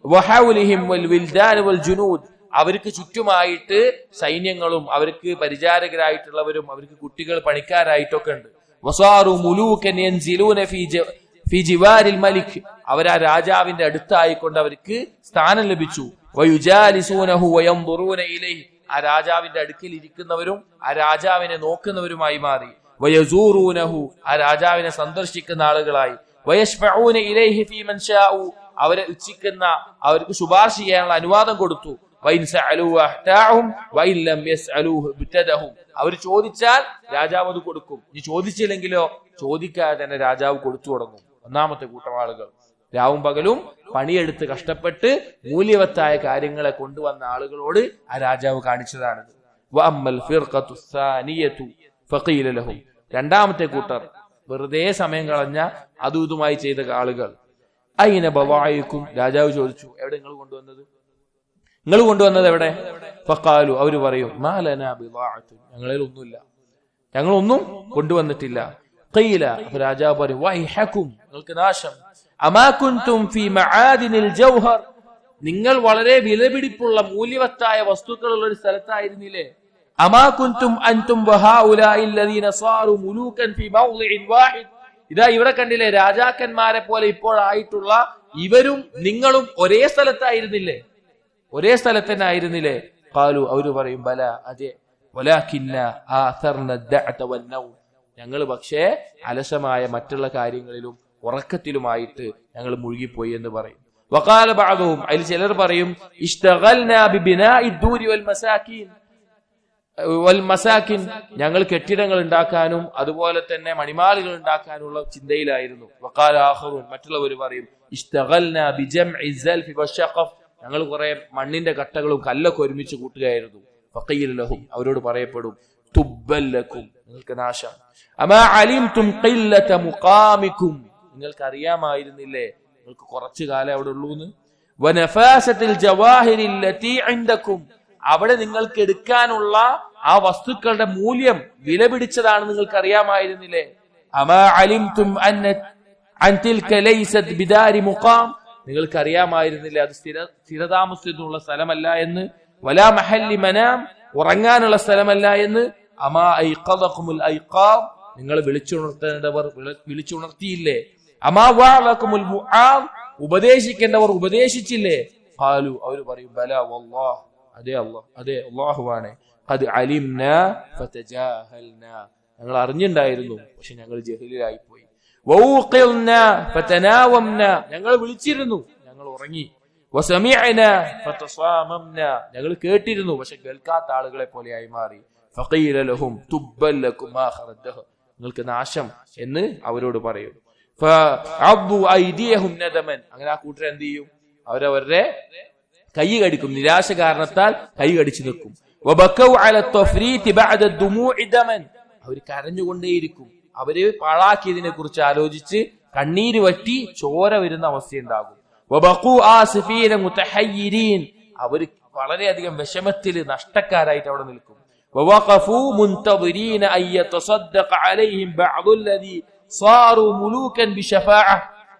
വഹൗലിഹിം വൽവിൽദാൻ വൽജുനൂദ്, അവർക്ക് ചുറ്റുമായിട്ട് സൈന്യങ്ങളും അവർക്ക് പരിചാരകരായിട്ടുള്ളവരും അവർക്ക് കുട്ടികൾ പണിക്കാരായിട്ടൊക്കെ ഉണ്ട്. വസാറു മുലൂകൻ യൻസിലൂന ഫി ജിവാരിൽ മലിക്, അവർ ആ രാജാവിന്റെ അടുത്തായിക്കൊണ്ട് അവർക്ക് സ്ഥാനം ലഭിച്ചു. വയുജാലിസൂനഹു വയൻദുറൂന ഇലൈഹി, ആ രാജാവിന്റെ അടുക്കൽ ഇരിക്കുന്നവരും ആ രാജാവിനെ നോക്കുന്നവരുമായി മാറി. വയസൂറൂനഹു, ആ രാജാവിനെ സന്ദർശിക്കുന്ന ആളുകളായി. വയശ്ഫഊന ഇലൈഹി ഫീ മൻ ശാഉ, അവരെ ഇച്ഛിക്കുന്ന അവർക്ക് ശുപാർശ ചെയ്യാനുള്ള അനുവാദം കൊടുത്തു. വൈൻ സഅലൂഹു അഹ്താഹും വൈൻ ലം യസ്അലൂഹു ബിതദഹും, അവർ ചോദിച്ചാൽ രാജാവ് അത് കൊടുക്കും. ഇനി ചോദിച്ചില്ലെങ്കിലോ ചോദിക്കാതെ തന്നെ രാജാവ് കൊടുത്തു തുടങ്ങും. ഒന്നാമത്തെ കൂട്ടം ആളുകൾ. രാവും പകലും പണിയെടുത്ത് കഷ്ടപ്പെട്ട് മൂല്യവത്തായ കാര്യങ്ങളെ കൊണ്ടുവന്ന ആളുകളോട് ആ രാജാവ് കാണിച്ചതാണിത്. രണ്ടാമത്തെ കൂട്ടർ വെറുതെ സമയം കളഞ്ഞ അതും ഇതുമായി ചെയ്ത ആളുകൾ. അയിന ബവായിക്കും, രാജാവ് ചോദിച്ചു, എവിടെ നിങ്ങൾ കൊണ്ടുവന്നത് എവിടെ? ഫഖാലു, അവര് പറയും, മാലനാ ബിദാഅത്തുൻ, ഞങ്ങളിൽ ഒന്നുമില്ല, ഞങ്ങളൊന്നും കൊണ്ടുവന്നിട്ടില്ല. ഖീല, അപ്പോൾ രാജാവ് പറയും, വൈഹക്കും, നിങ്ങൾക്ക് നാശം. അമാ കുൻതും ഫീ മആദിനിൽ ജൗഹർ, നിങ്ങൾ വളരെ വിലപിടിപ്പുള്ള മൂല്യവത്തായ വസ്തുക്കളുള്ള ഒരു സ്ഥലത്തായിരുന്നില്ലേ? അമാ കുൻതും അൻതും വഹൗലാഇ അല്ലദീന സാറു മുലൂകൻ ഫീ മൗളിഇൻ വാഹിദ്, ഇതാ ഇവിടെ കണ്ടില്ലേ, രാജാക്കന്മാരെ പോലെ ഇപ്പോഴായിട്ടുള്ള ഇവരും നിങ്ങളും ഒരേ സ്ഥലത്തായിരുന്നില്ലേ? ഒരേ സ്ഥലത്ത് തന്നെ ആയിരുന്നില്ലേ? ഖാലു, അവര് പറയും, ബല, അതെ, വലാകിന്ന ആഥർന ദഅത വന്നൗം, ഞങ്ങൾ പക്ഷേ അലസമായ മറ്റുള്ള കാര്യങ്ങളിലും ഉറക്കത്തിലുമായിട്ട് ഞങ്ങൾ മുഴുകിപ്പോയി എന്ന് പറയും. വഖാല ബഅദുഹും, അതിൽ ചിലർ പറയും, ഇഷ്തഗൽനാ ബിബിനാഇ ദൂരി വൽ മസാകിൻ, ഞങ്ങൾ കെട്ടിടങ്ങൾ ഉണ്ടാക്കാനും അതുപോലെ തന്നെ മണിമാളികൾ ഉണ്ടാക്കാനുള്ള ചിന്തയിലായിരുന്നു. വഖാല ആഖറുൻ, മറ്റുള്ളവർ പറയും, ഇഷ്തഗൽനാ ബിജംഇ സൽഫി വശഖഫ്, ഞങ്ങൾ കുറെ മണ്ണിന്റെ കട്ടകളും കല്ലൊക്കെ ഒരുമിച്ച് കൂട്ടുകയായിരുന്നു. ഫഖീല ലഹും, അവരോട് പറയപ്പെടും, തുബ്ബൽ ലക്കും, നിങ്ങൾക്ക് നാശം. അമാ അലിംതും ഖില്ലത മുഖാമികും, നിങ്ങൾക്ക് അറിയാമായിരുന്നില്ലേ നിങ്ങൾക്ക് കുറച്ചു കാലം അവിടെ ഉള്ളൂന്ന്. വനഫാസത്തിൽ ജവാഹിരിൽ ലതി ഇൻദകും, അവിടെ നിങ്ങൾക്ക് എടുക്കാനുള്ള ആ വസ്തുക്കളുടെ മൂല്യം വില പിടിച്ചതാണ് നിങ്ങൾക്ക് അറിയാമായിരുന്നില്ലേ? അമാ അലിംതും അൻ തിൽക ലൈസത് ബിദാരി മുഖാം, നിങ്ങൾക്ക് അറിയാമായിരുന്നില്ല അത് സ്ഥിരതാമസത്തിനുള്ള സ്ഥലമല്ല എന്ന്. വലാ മഹല്ലി മനാം, ഉറങ്ങാനുള്ള സ്ഥലമല്ല എന്ന്. അമാ ഐഖദകുമുൽ ഐഖാം, നിങ്ങൾ വിളിച്ചുണർത്തേണ്ടവർ വിളിച്ചുണർത്തിയില്ലേ? അമാ വഅലകുമുൽ മുആം, ഉപദേശിക്കേണ്ടവർ ഉപദേശിച്ചില്ലേ? ഖാലു, അവർ പറയും, ബല വല്ലാഹ്, അതെ അല്ലാഹ്, അതെ അല്ലാഹുവാണ്. ഖദ് അലിംനാ ഫതജാഹൽനാ, ഞങ്ങൾ അറിഞ്ഞിട്ടുണ്ടായിരുന്നു, പക്ഷെ ഞങ്ങൾ ജഹീലായി പോയി. വൗഖിൽനാ ഫതനാവംനാ, ഞങ്ങൾ വിളിച്ചിരുന്നു, ഞങ്ങൾ ഉറങ്ങി. വസമിഅനാ ഫതസാമംനാ, ഞങ്ങൾ കേട്ടിരുന്നു, പക്ഷെ കേൾക്കാത്ത ആളുകളെ പോലെയായി മാറി. ഫഖീല ലഹും തുബ്ബൽ ലക്കും മാ ഖറദഹ, നിങ്ങൾക്ക് നാശം എന്ന് അവരോട് പറയും. ഫഅബ്ദു ഐദിയഹും നദമൻ, അങ്ങനെ ആ കൂട്ടർ എന്ത് ചെയ്യും? അവരവരുടെ കൈ കടിക്കും, നിരാശ കാരണത്താൽ കൈ കടിച്ചു നിൽക്കും. വബക്കൗ അല തഫ്രീതി ബഅദ ദുമൂഇ ദമൻ, അവർ കരഞ്ഞുകൊണ്ടേയിരിക്കും. അവര് പാഴാക്കിയതിനെ കുറിച്ച് ആലോചിച്ച് കണ്ണീര് വറ്റി ചോര വരുന്ന അവസ്ഥയുണ്ടാകും. വബഖു ആസിഫീന മുതഹയ്യിരീൻ, അവർ വളരെയധികം വിഷമത്തിൽ നഷ്ടക്കാരായിട്ട് അവിടെ നിൽക്കും. വവഖഫു മുൻതദിരീന അൻ യതസദ്ദഖ അലൈഹിം ബഅദുല്ലദീ സാറു മുലൂകൻ ബിശഫാഅ,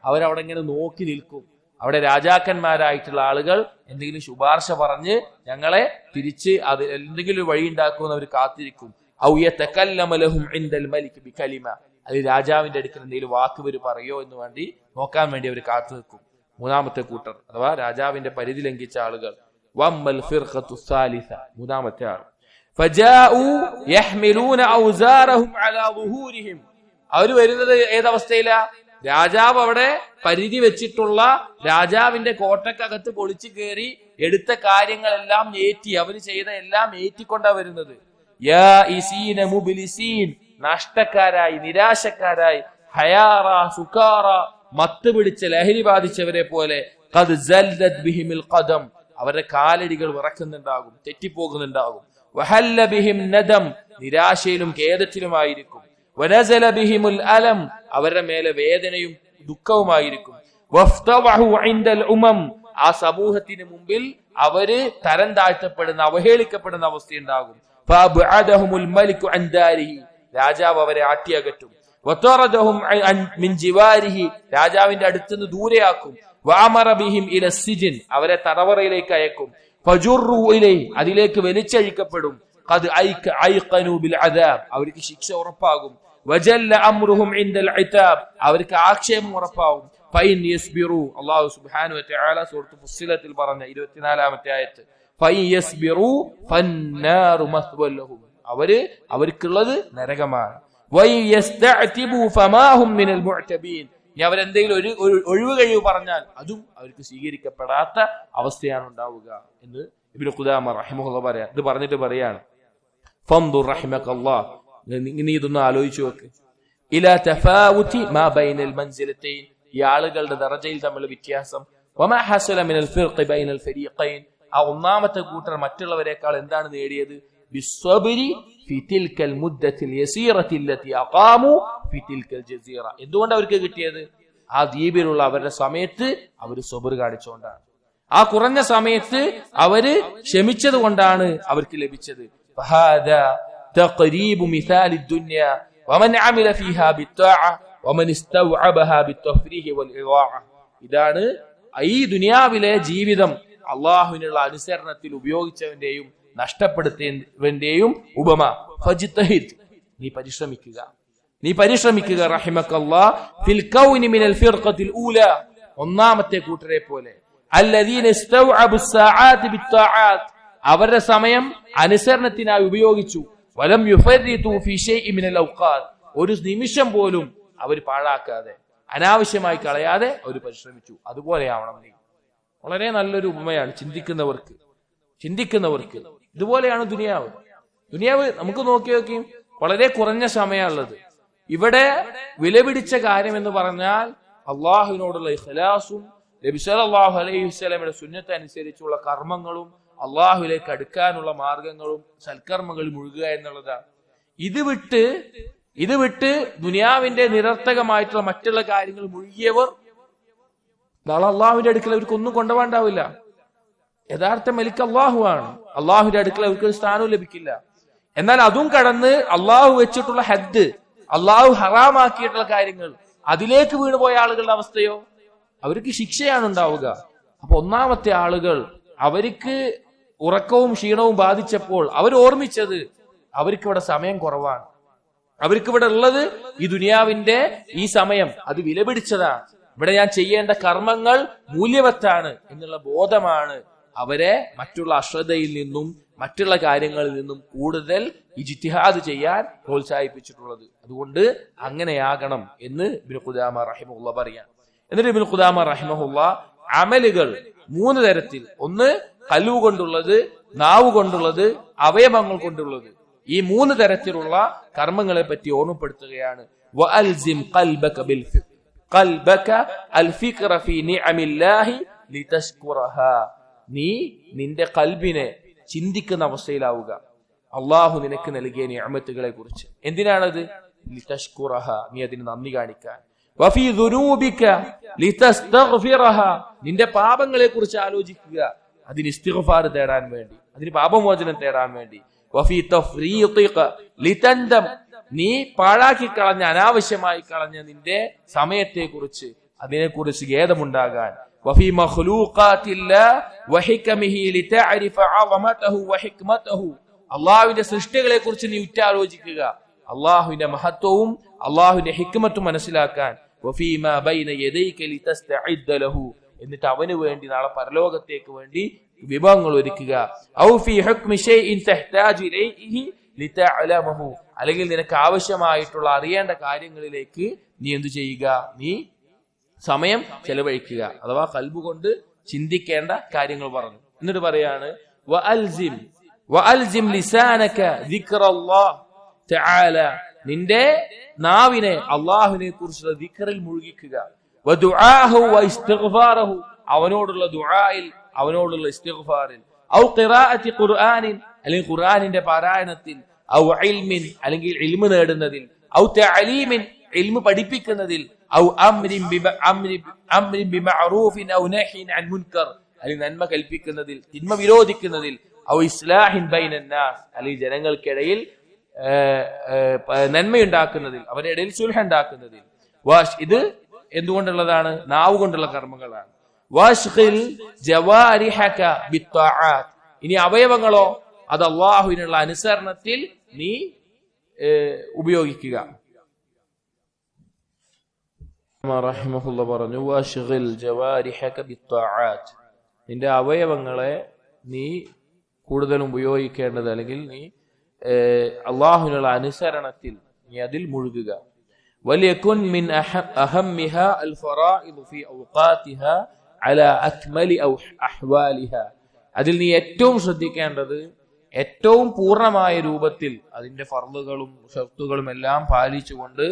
അവരവിടെ ഇങ്ങനെ നോക്കി നിൽക്കും. അവിടെ രാജാക്കന്മാരായിട്ടുള്ള ആളുകൾ എന്തെങ്കിലും ശുപാർശ പറഞ്ഞ് ഞങ്ങളെ തിരിച്ച് അത് എന്തെങ്കിലും വഴി ഉണ്ടാക്കുമെന്ന് അവർ കാത്തിരിക്കും. ഔ യതകല്ലമ ലഹും ഇൻദൽ മലിക് ബികലിമ, അത് രാജാവിന്റെ അടുക്കൽ എന്തെങ്കിലും വാക്ക് ഇവർ പറയോ എന്ന് വേണ്ടി നോക്കാൻ വേണ്ടി അവർ കാത്തു നിൽക്കും. മൂന്നാമത്തെ കൂട്ടർ അഥവാ രാജാവിന്റെ പരിധി ലംഘിച്ച ആളുകൾ. വമ്മൽ ഫിർഖത്തു സാലിസ, മൂന്നാമത്തെ ആൾ. ഫജാഉ യഹ്മിലൂന ഔസാറഹും അലാ ളുഹൂരിഹിം, അവർ വരുന്നത് ഏതവസ്ഥയിലാ? രാജാവ് അവിടെ പരിധി വെച്ചിട്ടുള്ള രാജാവിന്റെ കോട്ടക്കകത്ത് പൊളിച്ചു കയറി എടുത്ത കാര്യങ്ങളെല്ലാം ഏറ്റി, അവർ ചെയ്ത എല്ലാം ഏറ്റിക്കൊണ്ടാ വരുന്നത്. യാ ഇസീന മുബ്ലിസീൻ, നഷ്ടക്കാരായി നിരാശക്കാരായി, ഹയാറ സുകാറ, മത്ത് പിടിച്ച ലഹരി ബാധിച്ചവരെ പോലെ. ഖദ് സൽദത് ബിഹിമിൽ ഖദം, അവരുടെ കാലടികൾ വിറക്കുന്നുണ്ടാകും, തെറ്റിപ്പോകുന്നുണ്ടാകും. വഹല്ല ബിഹിം നദം, നിരാശയിലും ഖേദത്തിലുമായിരിക്കും. വനസല ബിഹിമുൽ അലം, അവരുടെ മേലെ വേദനയും ദുഃഖവുമായിരിക്കും. വഫ്തവഹു ഇൻദൽ ഉമം, ആ സമൂഹത്തിന് മുമ്പിൽ അവര് തരം താഴ്ത്തപ്പെടുന്ന അവഹേളിക്കപ്പെടുന്ന അവസ്ഥയുണ്ടാകും. ഫഅബ്അദഹുൽ മലികു അൻ ദാരിഹി, രാജാവ് അവരെ ആട്ടിയകറ്റും. വതറദഹും മിൻ ജിവാരിഹി, രാജാവിന്റെ അടുത്തുനിന്ന് ദൂരെയാക്കും. വഅമറ ബിഹിം ഇല സിജിൻ, അവരെ തടവറയിലേക്ക് അയക്കും. ഫജുറു ഇലൈഹി, അതിലേക്ക് വലിച്ചഴിക്കപ്പെടും. ഖദ് ഐഖനു ബിൽ അദാബ്, അവർക്ക് ശിക്ഷ ഉറപ്പാകും. വജല്ല അംറുഹും ഇൻദൽ ഇതാബ്, അവർക്ക് ആക്ഷേപം ഉറപ്പാകും. ഫൈൻ യസ്ബിറു, അല്ലാഹു സുബ്ഹാനഹു വ തആല സൂറത്ത് ഫുസ്സിലത്തിൽ പറഞ്ഞ 24-ാമത്തെ ആയത്ത്, ഫൈൻ യസ്ബിറു ഫന്നാറു മസ്വൽ ലഹും, അവർക്കുള്ളത് നരകമാണ്. വൈ യസ്തഅതിബു ഫമാഹും മിനൽ മുഅ്തബീൻ, ഇനി അവരെന്തെങ്കിലും ഒരു ഒഴിവ് കഴിവ് പറഞ്ഞാൽ അതും അവർക്ക് സ്വീകരിക്കപ്പെടാത്ത അവസ്ഥയാണ് ഉണ്ടാവുക എന്ന് ഇബ്നു ഖുദാമ റഹിമഹുല്ലാഹ് പറയാ. ഇത് പറഞ്ഞിട്ട് പറയാണ്, ഫൻദുർ റഹിമകല്ലാഹ്, നീ ഇതൊന്ന് ആലോചിച്ചു വെക്ക്. ഇലാ തഫാവുതി മാ ബൈനൽ മൻസിലതൈൻ, ഈ ആളുകളുടെ ദറജയിൽ തമ്മിലുള്ള വ്യത്യാസം. വമാ ഹസല മിനൽ ഫിർഖി ബൈനൽ ഫരീഖൈൻ, ആ ഒന്നാമത്തെ കൂട്ടർ മറ്റുള്ളവരെക്കാൾ എന്താണ് നേടിയത്? ബിസ്സബ്രി ഫി തിൽകൽ മുദ്ദത്തിൽ യസീറത്തി അല്ലതി അഖാമു ഫി തിൽകൽ ജസീറ. എന്തുകൊണ്ട് അവർക്ക് കിട്ടിയത്? ആ ദ്വീപിലുള്ള അവരുടെ സമയത്ത് അവർ സബർ കാണിച്ചുകൊണ്ടാണ്. ആ കുറഞ്ഞ സമയത്ത് അവര് ക്ഷമിച്ചത് കൊണ്ടാണ് അവർക്ക് ലഭിച്ചത്. ഫഹാദാ തഖരീബു മിസാലി ദുനിയ വമൻ അമില ഫീഹാ ബിത്താഅ വമൻ ഇസ്തവഅബഹാ ബിത്തഫ്രീഹി വൽ ഇളാഅ. ഇതാണ് ഈ ദുനിയാവിലെ ജീവിതം അള്ളാഹുവിനുള്ള അനുസരണത്തിൽ ഉപയോഗിച്ചവന്റെയും നഷ്ടപ്പെടുത്തിയവന്റെയും ഉപമ. ഫജ്തഹിദ്, നീ പരിശ്രമിക്കുക, നീ പരിശ്രമിക്കുക. റഹിമക്കല്ലാഹ് ഫിൽ കൗനി മിനൽ ഫിർഖത്തിൽ ഊല, ഒന്നാമത്തെ കൂട്ടരെ പോലെ. അല്ലദീന ഇസ്തവഅബു സ്സആഅതി ബിത്താഅത്ത്, അവരുടെ സമയം അനുസരണത്തിനായി ഉപയോഗിച്ചു. വലം യുഫരിതു ഫീ ശൈഇൻ മിനൽ ഔഖാത്ത്, ഒരു നിമിഷം പോലും അവർ പാഴാക്കാതെ അനാവശ്യമായി കളയാതെ അവർ പരിശ്രമിച്ചു. അതുപോലെയാവണം നീ. വളരെ നല്ലൊരു ഉപമയാണ് ചിന്തിക്കുന്നവർക്ക്. ഇതുപോലെയാണ് ദുനിയാവ്. നമുക്ക് നോക്കി വളരെ കുറഞ്ഞ സമയമുള്ളത്. ഇവിടെ വിലപിടിച്ച കാര്യം എന്ന് പറഞ്ഞാൽ അള്ളാഹുവിനോടുള്ള ഇഖ്ലാസും നബി സല്ലല്ലാഹു അലൈഹി വസല്ലമയുടെ സുന്നത്ത് അനുസരിച്ചുള്ള കർമ്മങ്ങളും അള്ളാഹുവിലേക്ക് അടുക്കാനുള്ള മാർഗങ്ങളും സൽക്കർമ്മങ്ങളിൽ മുഴുകുക എന്നുള്ളതാണ്. ഇത് വിട്ട് ദുനിയാവിന്റെ നിരർത്ഥകമായിട്ടുള്ള മറ്റുള്ള കാര്യങ്ങൾ മുഴുകിയവർ നാളെ അള്ളാഹുവിന്റെ അടുക്കൽ അവർക്കൊന്നും കൊണ്ടുപോകാണ്ടാവില്ല. യഥാർത്ഥ മലിക് അള്ളാഹു ആണ്. അള്ളാഹുവിന്റെ അടുക്കൽ അവർക്ക് ഒരു സ്ഥാനവും ലഭിക്കില്ല. എന്നാൽ അതും കടന്ന് അള്ളാഹു വെച്ചിട്ടുള്ള ഹദ്, അള്ളാഹു ഹറാമാക്കിയിട്ടുള്ള കാര്യങ്ങൾ, അതിലേക്ക് വീണുപോയ ആളുകളുടെ അവസ്ഥയോ അവർക്ക് ശിക്ഷയാണ് ഉണ്ടാവുക. അപ്പൊ ഒന്നാമത്തെ ആളുകൾ അവർക്ക് ഉറക്കവും ക്ഷീണവും ബാധിച്ചപ്പോൾ അവർ ഓർമ്മിച്ചത് അവർക്കിവിടെ സമയം കുറവാണ്, അവർക്കിവിടെ ഉള്ളത് ഈ ദുനിയാവിന്റെ ഈ സമയം അത് വിലപിടിച്ചതാണ്, ഇവിടെ ഞാൻ ചെയ്യേണ്ട കർമ്മങ്ങൾ മൂല്യവത്താണ് എന്നുള്ള ബോധമാണ് അവരെ മറ്റുള്ള അശ്രദ്ധയിൽ നിന്നും മറ്റുള്ള കാര്യങ്ങളിൽ നിന്നും കൂടുതൽ ഇജ്തിഹാദ് ചെയ്യാൻ പ്രോത്സാഹിപ്പിച്ചിട്ടുള്ളത്. അതുകൊണ്ട് അങ്ങനെയാകണം എന്ന് ഇബ്നു ഖുദാമ റഹിമഹുള്ള പറയാം. എന്നിട്ട് ഇബ്നു ഖുദാമ റഹിമഹുള്ള അമലുകൾ 3 തരത്തിൽ, ഒന്ന് ഖൽബ് കൊണ്ടുള്ളത്, നാവ് കൊണ്ടുള്ളത്, അവയവങ്ങൾ കൊണ്ടുള്ളത്, ഈ 3 തരത്തിലുള്ള കർമ്മങ്ങളെ പറ്റി ഓർമ്മപ്പെടുത്തുകയാണ്. വഅൽസിം ഖൽബക ബിൽ ഖൽബക അൽ ഫിക്ര ഫീ നിഅമില്ലാഹി ലിതശ്കുറഹാ, നീ നിന്റെ ഖൽബിനെ ചിന്തിക്കുന്ന അവസ്ഥയിലാവുക അള്ളാഹു നിനക്ക് നൽകിയ നിഅമത്തുകളെ കുറിച്ച്. എന്തിനാണത്? ലിതശ്കുറഹ, നീ അതിന് നന്ദി കാണിക്കാൻ. വഫീ ദുനൂബിക ലിതസ്തഗ്ഫിറഹാ, നിന്റെ പാപങ്ങളെ കുറിച്ച് ആലോചിക്കുക, അതിന് ഇസ്തിഗ്ഫാർ തേടാൻ വേണ്ടി, അതിന് പാപമോചനം തേടാൻ വേണ്ടി. വഫീ തഫ്രീഖിക ലിതൻദം, നീ പാഴാക്കി കളഞ്ഞ അനാവശ്യമായി കളഞ്ഞ നിന്റെ സമയത്തെ കുറിച്ച് അതിനെക്കുറിച്ച് ഖേദമുണ്ടാകാൻ. വഫീ മഖ്ലൂഖാത്തില്ലാഹി വഹികമിഹി ലിതഅരിഫ അളമതഹു വഹിക്മതഹു, അല്ലാഹുവിന്റെ സൃഷ്ടികളെ കുറിച്ച് നീ ഉറ്റാലോചിക്കുക, അല്ലാഹുവിന്റെ മഹത്വവും അല്ലാഹുവിന്റെ ഹിക്മത്തും മനസ്സിലാക്കാൻ. വഫീമാ ബൈന യദൈക ലിതസ്തഇദ്ദ ലഹു, എന്നിട്ട് അവന് വേണ്ടി നാളെ പരലോകത്തേക്ക് വേണ്ടി വിഭവങ്ങൾ ഒരുക്കുക. ഔ ഫീ ഹുക്മി ശൈഇൻ തഹ്താജു ഇലൈഹി ലിതഅലമഹു, അല്ലെങ്കിൽ നിനക്ക് ആവശ്യമായിട്ടുള്ള അറിയേണ്ട കാര്യങ്ങളിലേക്ക് നീ എന്തു ചെയ്യുക? നീ സമയം ചെലവഴിക്കുക. അഥവാ ഖൽബ് കൊണ്ട് ചിന്തിക്കേണ്ട കാര്യങ്ങൾ പറഞ്ഞു. എന്നിട്ട് പറയാണ് വഅൽസിം ലിസാനക ദിക്റല്ലാഹ് തആല, നിന്റെ നാവിനെ അല്ലാഹുവിനെ കുറിച്ചുള്ള ദിക്റിൽ മുഴുകിക്കുക. വദുആഹു വഇസ്തിഗ്ഫാറഹു, അവനോടുള്ള ദുആയിൽ അവനോടുള്ള ഇസ്തിഗ്ഫാറിൽ. ഔ ഖിറാഅത്തി ഖുർആനിൻ, അല്ലെങ്കിൽ ഖുർആനിന്റെ പാരായണത്തിൽ. ഔ ഇൽമിൻ, അല്ലെങ്കിൽ ഇൽമു നേടുന്നതിൽ. ഔ തഅലീമിൻ, ഇൽമു പഠിപ്പിക്കുന്നതിൽ. ഔ അംരിൻ ബിമഅറൂഫിൻ ഔ നഹ്യിൻ അൻ മുൻകർ, അല്ലെങ്കിൽ നന്മ കൽപ്പിക്കുന്നതിൽ തിന്മ വിരോധിക്കുന്നതിൽ. ഔ ഇസ്ലാഹിൻ ബൈനൻ നാസ്, അല്ലെങ്കിൽ ജനങ്ങൾക്കിടയിൽ നന്മയുണ്ടാക്കുന്നതിൽ, അവരുടെ ഇടയിൽ സുൽഹ ഉണ്ടാക്കുന്നതിൽ. ഇത് എന്തുകൊണ്ടുള്ളതാണ്? നാവ് കൊണ്ടുള്ള കർമ്മങ്ങളാണ്. വഷ്ഖിൽ ജവാരിഹക ബിത്ത്വാഅത്ത്, ഇനി അവയവങ്ങളോ അത് അല്ലാഹുവിനുള്ള അനുസരണത്തിൽ നീ ഉപയോഗിക്കുക. റഹിമഹുള്ള പറഞ്ഞു വഷ്ഖിൽ ജവാരിഹക ബിത്ത്വാഅത്ത്, നിന്റെ അവയവങ്ങളെ നീ കൂടുതലും ഉപയോഗിക്കേണ്ടത്, അല്ലെങ്കിൽ നീ അല്ലാഹുവിനുള്ള അനുസരണത്തിൽ നീ അതിൽ മുഴുകുക. വലിയകുൻ മിൻ അഹമ്മിഹാ അൽ ഫറാഇദു ഫീ ഔഖാതിഹാ അലാ അക്മലി അഹ്വാലിഹാ, അതിൽ നീ ഏറ്റവും ശ്രദ്ധിക്കേണ്ടത് ഏറ്റവും പൂർണ്ണമായ രൂപത്തിൽ അതിന്റെ ഫർളുകളും ഷർത്തുകളും എല്ലാം പാലിച്ചുകൊണ്ട്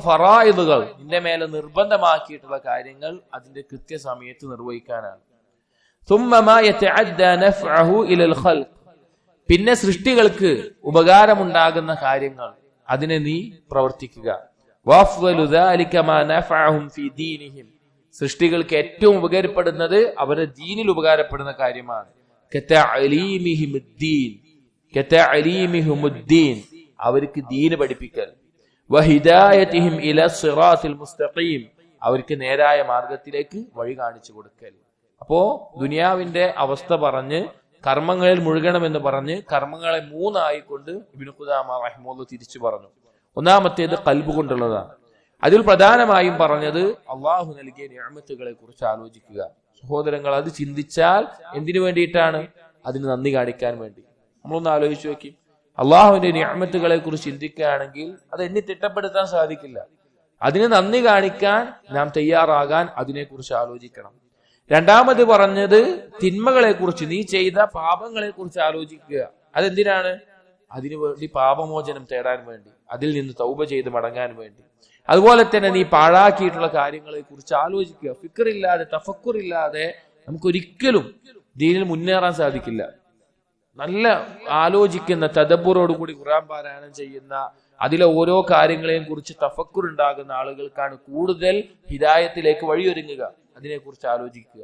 ഫറായിദുകൾ നിന്റെ മേലെ നിർബന്ധമാക്കിയിട്ടുള്ള കാര്യങ്ങൾ അതിന്റെ കൃത്യസമയത്ത് നിർവഹിക്കാനാണ്. ثم ما يتعدى نفعه الى الخلق, പിന്നെ സൃഷ്ടികൾക്ക് ഉപകാരമുണ്ടാകുന്ന കാര്യങ്ങൾ അതിനെ നീ പ്രവർത്തിക്കുക. വഅഫ്ളു ദാലിക മാ നഫഅഹും ഫീ ദീനിഹിം, സൃഷ്ടികൾക്ക് ഏറ്റവും ഉപകാരപ്പെടുന്നത് അവരുടെ ദീനിൽ ഉപകാരപ്പെടുന്ന കാര്യമാണ്. കതഅലീമിഹിമുദ്ദീൻ, അവർക്ക് ദീന് പഠിപ്പിക്കൽ. വഹിദായതിഹിം ഇലാ സിറാത്തിൽ മുസ്തഖീം, അവർക്ക് നേരായ മാർഗത്തിലേക്ക് വഴി കാണിച്ചു കൊടുക്കൽ. അപ്പോ ദുനിയാവിന്റെ അവസ്ഥ പറഞ്ഞ് കർമ്മങ്ങളിൽ മുഴുകണമെന്ന് പറഞ്ഞ് കർമ്മങ്ങളെ മൂന്നായിക്കൊണ്ട് ഇബ്നു ഖുദാമ റഹിമഹുല്ലാഹ് തിരിച്ചു പറഞ്ഞു. ഒന്നാമത്തേത് ഖൽബ് കൊണ്ടുള്ളതാണ്. അതിൽ പ്രധാനമായും പറഞ്ഞത് അള്ളാഹു നൽകിയ നിഅമത്തുകളെ കുറിച്ച് ആലോചിക്കുക. സഹോദരങ്ങൾ, അത് ചിന്തിച്ചാൽ എന്തിനു വേണ്ടിയിട്ടാണ്? അതിന് നന്ദി കാണിക്കാൻ വേണ്ടി. നമ്മളൊന്ന് ആലോചിച്ച് നോക്കി, അള്ളാഹുവിന്റെ നിഅമത്തുകളെ കുറിച്ച് ചിന്തിക്കുകയാണെങ്കിൽ അത് എന്നെ തിട്ടപ്പെടുത്താൻ സാധിക്കില്ല. അതിന് നന്ദി കാണിക്കാൻ നാം തയ്യാറാകാൻ അതിനെക്കുറിച്ച് ആലോചിക്കണം. രണ്ടാമത് പറഞ്ഞത് തിന്മകളെ കുറിച്ച്, നീ ചെയ്ത പാപങ്ങളെ കുറിച്ച് ആലോചിക്കുക. അതെന്തിനാണ്? അതിനുവേണ്ടി പാപമോചനം തേടാൻ വേണ്ടി, അതിൽ നിന്ന് തൗബ ചെയ്ത് മടങ്ങാൻ വേണ്ടി. അതുപോലെ തന്നെ നീ പാഴാക്കിയിട്ടുള്ള കാര്യങ്ങളെ കുറിച്ച് ആലോചിക്കുക. ഫിക്റില്ലാതെ, തഫക്കുറില്ലാതെ നമുക്കൊരിക്കലും ദീനിൽ മുന്നേറാൻ സാധിക്കില്ല. നല്ല ആലോചിക്കുന്ന, തദബ്ബുറോടുകൂടി ഖുർആൻ പാരായണം ചെയ്യുന്ന, അതിലെ ഓരോ കാര്യങ്ങളെയും കുറിച്ച് തഫക്കുർ ഉണ്ടാകുന്ന ആളുകൾക്കാണ് കൂടുതൽ ഹിദായത്തിലേക്ക് വഴിയൊരുങ്ങുക. അതിനെക്കുറിച്ച് ആലോചിക്കുക.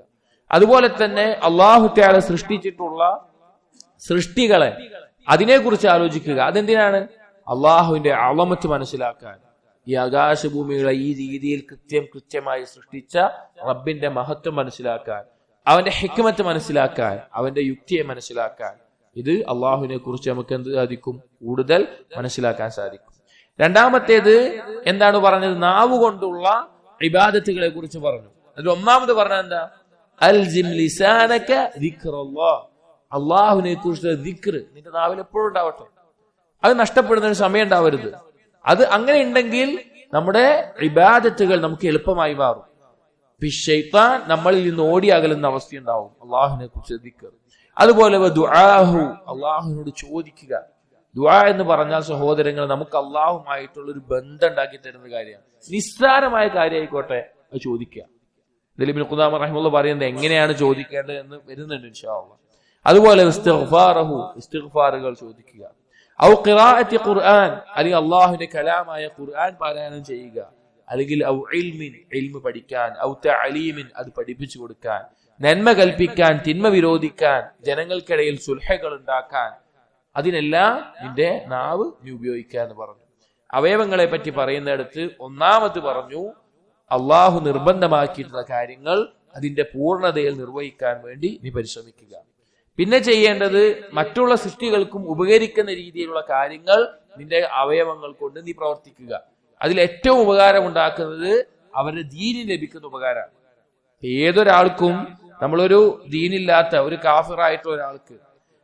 അതുപോലെ തന്നെ അല്ലാഹു തആല സൃഷ്ടിച്ചിട്ടുള്ള സൃഷ്ടികളെ അതിനെക്കുറിച്ച് ആലോചിക്കുക. അതെന്തിനാണ്? അള്ളാഹുവിന്റെ അളമത്ത് മനസ്സിലാക്കാൻ. ഈ ആകാശഭൂമികളെ ഈ രീതിയിൽ കൃത്യമായി സൃഷ്ടിച്ച റബ്ബിന്റെ മഹത്വം മനസ്സിലാക്കാൻ, അവന്റെ ഹിക്മത്ത് മനസ്സിലാക്കാൻ, അവന്റെ യുക്തിയെ മനസ്സിലാക്കാൻ. ഇത് അള്ളാഹുവിനെ കുറിച്ച് നമുക്ക് എന്ത് സാധിക്കും? കൂടുതൽ മനസ്സിലാക്കാൻ സാധിക്കും. രണ്ടാമത്തേത് എന്താണ് പറഞ്ഞത്? നാവ് കൊണ്ടുള്ള ഇബാദത്തുകളെ കുറിച്ച് പറഞ്ഞു. അതിൽ ഒന്നാമത് പറഞ്ഞത് എന്താ? അൽസിം ലിസാനക ദിക്റല്ലാഹ്, അള്ളാഹുവിനെ കുറിച്ച് ദിക്ർ നിന്റെ നാവിൽ എപ്പോഴും ഉണ്ടാവട്ടെ. അത് നഷ്ടപ്പെടുന്നതിന് സമയം ഉണ്ടാവരുത്. അത് അങ്ങനെ ഉണ്ടെങ്കിൽ നമ്മുടെ ഇബാദത്തുകൾ നമുക്ക് എളുപ്പമായി മാറും. ശൈത്താൻ നമ്മളിൽ നിന്ന് ഓടി അകലുന്ന അവസ്ഥയുണ്ടാവും. അള്ളാഹുവിനെ കുറിച്ച് ദിക്ർ. അതുപോലെ ദുആഹു, അള്ളാഹുവിനോട് ചോദിക്കുക. ദുആ എന്ന് പറഞ്ഞാൽ സഹോദരങ്ങൾ, നമുക്ക് അള്ളാഹുമായിട്ടുള്ള ഒരു ബന്ധം ഉണ്ടാക്കി തരുന്ന കാര്യമാണ്. നിസ്സാരമായ കാര്യമായിക്കോട്ടെ, അത് ചോദിക്കുക. ഇതിൽ ഇബ്നു ഖുദാമ റഹിമഹുല്ലാഹ് പറയുന്നത് എങ്ങനെയാണ് ചോദിക്കേണ്ടത് എന്ന് വരുന്നുണ്ട് ഇൻഷാ അല്ലാഹ്. അതുപോലെ ഇസ്തിഗ്ഫാറഹു, ഇസ്തിഗ്ഫാറുകൾ ചോദിക്കുക. ഔ ഖിറാഅത്തി ഖുർആൻ, അല്ലെങ്കിൽ അല്ലാഹുവിന്റെ കലാമായ ഖുർആൻ പാരായണം ചെയ്യുക. അല്ലെങ്കിൽ ഔ ഇൽമിൻ, ഇൽമ് പഠിക്കാൻ. ഔ തഅലീമിൻ, അത് പഠിപ്പിച്ചു കൊടുക്കാൻ. നന്മ കൽപ്പിക്കാൻ, തിന്മ വിരോധിക്കാൻ, ജനങ്ങൾക്കിടയിൽ സുൽഹകൾ ഉണ്ടാക്കാൻ. അതിനെല്ലാം നിന്റെ നാവ് നീ ഉപയോഗിക്കുക എന്ന് പറഞ്ഞു. അവയവങ്ങളെ പറ്റി പറയുന്നിടത്ത് ഒന്നാമത് പറഞ്ഞു അള്ളാഹു നിർബന്ധമാക്കിയിട്ടുള്ള കാര്യങ്ങൾ അതിന്റെ പൂർണ്ണതയിൽ നിർവഹിക്കാൻ വേണ്ടി നീ പരിശ്രമിക്കുക. പിന്നെ ചെയ്യേണ്ടത് മറ്റുള്ള സൃഷ്ടികൾക്കും ഉപകരിക്കുന്ന രീതിയിലുള്ള കാര്യങ്ങൾ നിന്റെ അവയവങ്ങൾ കൊണ്ട് നീ പ്രവർത്തിക്കുക. അതിൽ ഏറ്റവും ഉപകാരം ഉണ്ടാക്കുന്നത് അവരുടെ ദീനിന് ലഭിക്കുന്ന ഉപകാരമാണ്. ഏതൊരാൾക്കും, നമ്മളൊരു ദീനില്ലാത്ത ഒരു കാഫിറായിട്ടുള്ള ഒരാൾക്ക്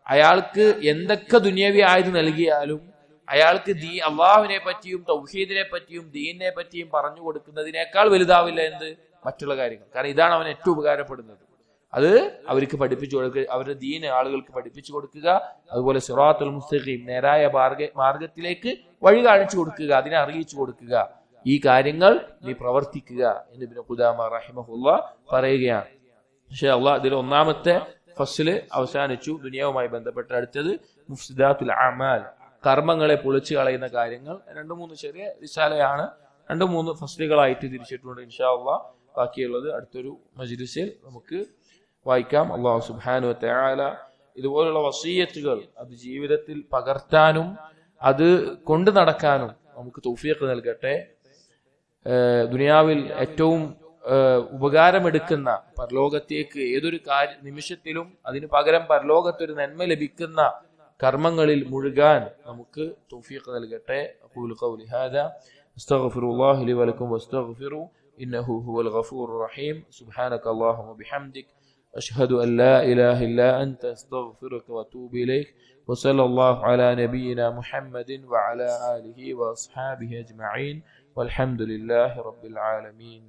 അയാൾക്ക് എന്തൊക്കെ ദുനിയവി ആയത് നൽകിയാലും അയാൾക്ക് അള്ളാഹുവിനെ പറ്റിയും തൗഹീദിനെ പറ്റിയും ദീനിനെ പറ്റിയും പറഞ്ഞു കൊടുക്കുന്നതിനേക്കാൾ വലുതാവില്ല എന്ത്? മറ്റുള്ള കാര്യങ്ങൾ. കാരണം ഇതാണ് അവന് ഏറ്റവും ഉപകാരപ്പെടുന്നത്. അത് അവർക്ക് പഠിപ്പിച്ചു കൊടുക്കുക, അവരുടെ ദീന് ആളുകൾക്ക് പഠിപ്പിച്ചു കൊടുക്കുക. അതുപോലെ സിറാത്തുൽ മുസ്തഖീം, നേരായ മാർഗത്തിലേക്ക് വഴി കാണിച്ചു കൊടുക്കുക, അതിനെ അറിയിച്ചു കൊടുക്കുക. ഈ കാര്യങ്ങൾ നീ പ്രവർത്തിക്കുക എന്ന് ഇബ്നു ഖുദാമ റഹിമഹുല്ലാഹ് പറയുകയാണ്. ഇൻഷാ അല്ലാഹ് ഇതിൽ ഒന്നാമത്തെ ഫസ്ല് അവസാനിച്ചു. ദുനിയാവുമായി ബന്ധപ്പെട്ട അടുത്തത് മുഫ്സിദാത്തുൽ അമാൽ, കർമ്മങ്ങളെ പൊളിച്ചു കളയുന്ന കാര്യങ്ങൾ. 2-3 ചെറിയ വിശാലയാണ്, 2-3 ഫസ്ലുകളായിട്ട് തിരിച്ചിട്ടുണ്ട്. ഇൻഷാ അല്ലാഹ് ബാക്കിയുള്ളത് അടുത്തൊരു മജ്ലിസിൽ നമുക്ക് വായിക്കാം. അല്ലാഹു സുബ്ഹാനഹു വ തആല ഇതുപോലുള്ള വസിയ്യത്തുകൾ അത് ജീവിതത്തിൽ പകർത്താനും അത് കൊണ്ടു നടക്കാനും നമുക്ക് തൗഫീഖ് നൽകട്ടെ. ദുനിയാവിൽ ഏറ്റവും ഉപകാരമെടുക്കുന്ന, പരലോകത്തേക്ക് ഏതൊരു നിമിഷത്തിലും അതിന് പകരം പരലോകത്തൊരു നന്മ ലഭിക്കുന്ന കർമ്മങ്ങളിൽ മുഴുകാൻ നമുക്ക് തൗഫീഖ് നൽകട്ടെ. അഖൂലു ഖൗലി ഹാദാ അസ്തഗ്ഫിറുല്ലാഹ ലി വലക്കും വസ്തഗ്ഫിറു ഇന്നഹു ഹുവൽ ഗഫൂറുർ റഹീം. സുബ്ഹാനക അല്ലാഹുമ്മ ബിഹംദിക അഷ്ഹദു അൻ ലാ ഇലാഹ ഇല്ലാ അൻത അസ്തഗ്ഫിറുക വഅതൂബു ഇലൈക്. വസല്ലല്ലാഹു അലാ നബിയിനാ മുഹമ്മദിൻ വഅലാ ആലിഹി വഅസ്ഹാബിഹി അജ്മഈൻ വൽഹംദുലില്ലാഹി റബ്ബിൽ ആലമീൻ.